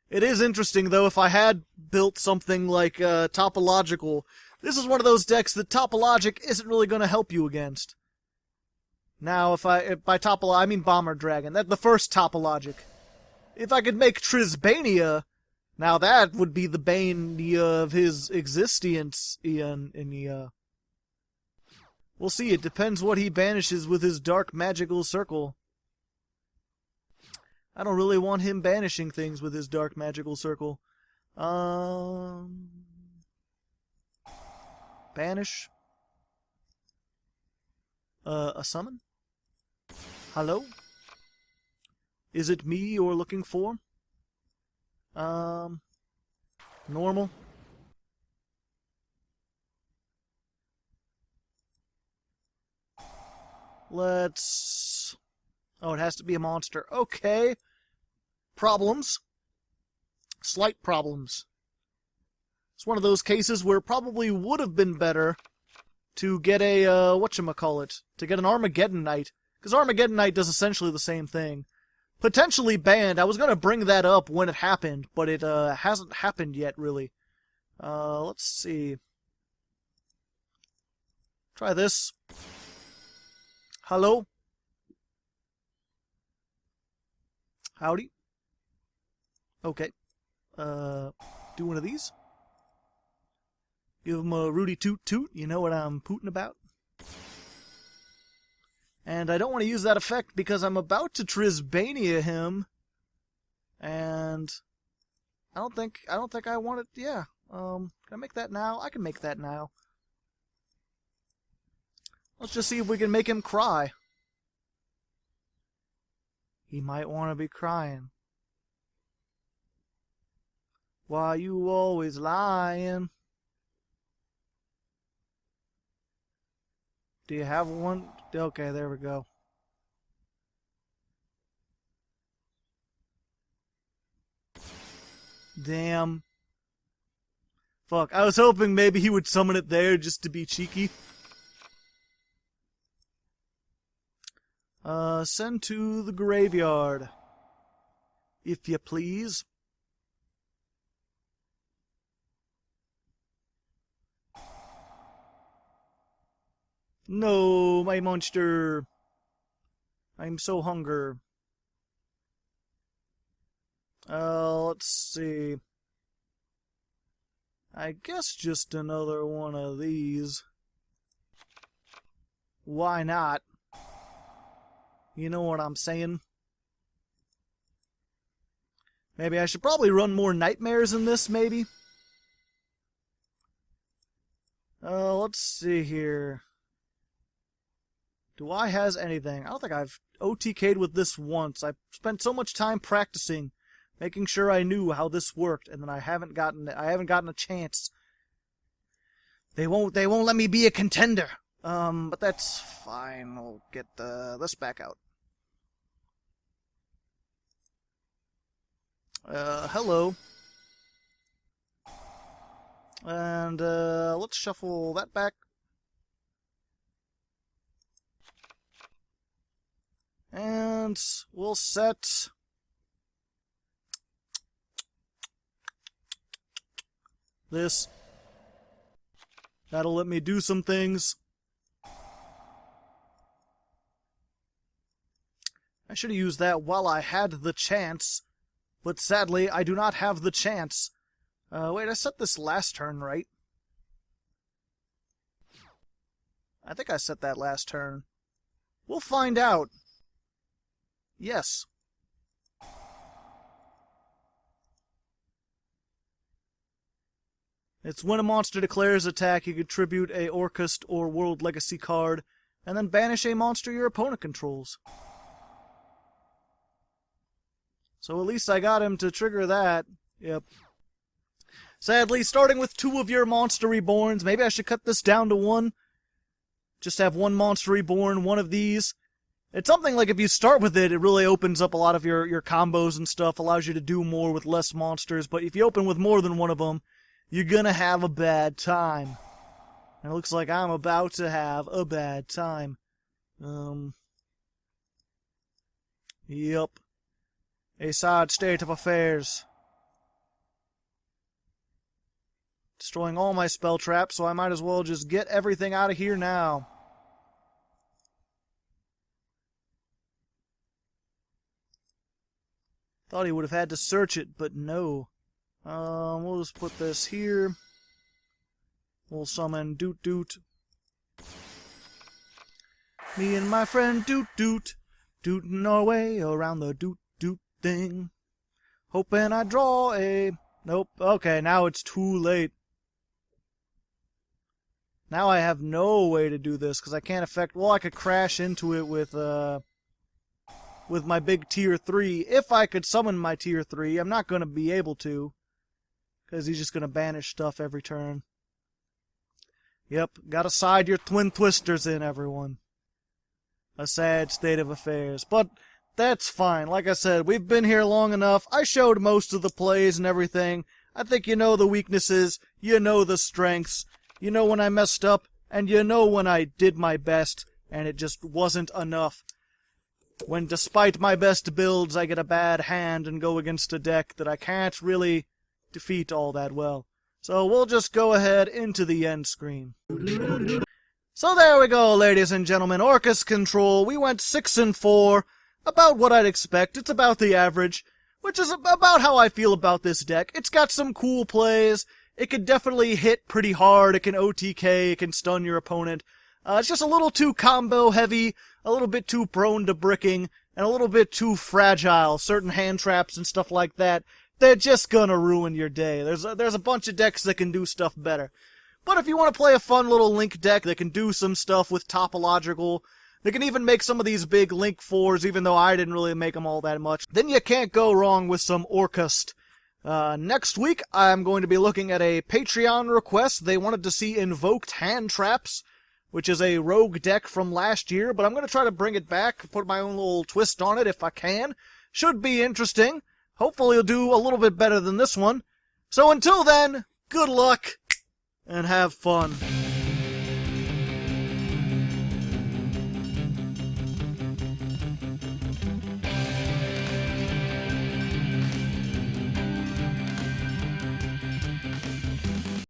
It is interesting, though, if I had built something like Topological, this is one of those decks that Topologic isn't really going to help you against. Now, if by Topologic, I mean Bomber Dragon. That's the first Topologic. If I could make Trisbania, now that would be the bane of his existence, We'll see, it depends what he banishes with his Dark Magical Circle. I don't really want him banishing things with his Dark Magical Circle. Banish. A summon? Hello? Is it me you're looking for? Normal. Let's... Oh, it has to be a monster. Okay. Problems. Slight problems. It's one of those cases where it probably would have been better to get a, whatchamacallit, to get an Armageddon Knight. Because Armageddon Knight does essentially the same thing. Potentially banned. I was going to bring that up when it happened, but it hasn't happened yet, really. Let's see. Try this. Hello? Howdy. Okay. Do one of these. Give him a Rudy Toot Toot. You know what I'm pooting about? And I don't want to use that effect because I'm about to Trisbania him. And I don't think I want it. Yeah. Can I make that now? I can make that now. Let's just see if we can make him cry. He might want to be crying. Why you always lying? Do you have one? Okay, there we go. Damn. Fuck, I was hoping maybe he would summon it there just to be cheeky. Send to the graveyard. If you please. No, my monster. I'm so hungry. Let's see. I guess just another one of these. Why not? You know what I'm saying? Maybe I should probably run more nightmares in this, maybe? Let's see here. Do I has anything? I don't think I've OTK'd with this once. I spent so much time practicing, making sure I knew how this worked, and then I haven't gotten a chance. They won't let me be a contender. But that's fine. I'll get this back out. Hello. And let's shuffle that back. And we'll set this. That'll let me do some things. I should have used that while I had the chance, but sadly I do not have the chance. Wait, I set this last turn, right? I think I set that last turn. We'll find out. Yes. It's when a monster declares attack, you contribute a Orcust or World Legacy card, and then banish a monster your opponent controls. So at least I got him to trigger that. Yep. Sadly, starting with 2 of your Monster Reborns, maybe I should cut this down to 1. Just have 1 Monster Reborn, 1 of these. It's something like if you start with it, it really opens up a lot of your combos and stuff, allows you to do more with less monsters, but if you open with more than 1 of them, you're gonna have a bad time. And it looks like I'm about to have a bad time. Yep. A sad state of affairs. Destroying all my spell traps, so I might as well just get everything out of here now. Thought he would have had to search it, but no. We'll just put this here. We'll summon Doot Doot. Me and my friend Doot Doot, dootin' our way around the Doot Doot thing. Hoping I draw a... Nope. Okay, now it's too late. Now I have no way to do this, because I can't affect... Well, I could crash into it with my big tier 3. If I could summon my tier 3, I'm not going to be able to, because he's just going to banish stuff every turn. Yep, gotta side your twin twisters in, everyone. A sad state of affairs. But that's fine. Like I said, we've been here long enough. I showed most of the plays and everything. I think you know the weaknesses, you know the strengths, you know when I messed up, and you know when I did my best, and it just wasn't enough. When despite my best builds, I get a bad hand and go against a deck that I can't really defeat all that well. So we'll just go ahead into the end screen. So there we go, ladies and gentlemen. Orcust Control. We went 6-4. About what I'd expect. It's about the average. Which is about how I feel about this deck. It's got some cool plays. It can definitely hit pretty hard. It can OTK. It can stun your opponent. It's just a little too combo heavy. A little bit too prone to bricking. And a little bit too fragile. Certain hand traps and stuff like that. They're just gonna ruin your day. There's a bunch of decks that can do stuff better. But if you want to play a fun little Link deck that can do some stuff with Topological, they can even make some of these big Link 4s, even though I didn't really make them all that much, then you can't go wrong with some Orcust. Next week, I'm going to be looking at a Patreon request. They wanted to see Invoked Hand Traps, which is a rogue deck from last year, but I'm going to try to bring it back, put my own little twist on it if I can. Should be interesting. Hopefully you'll do a little bit better than this one. So until then, good luck, and have fun.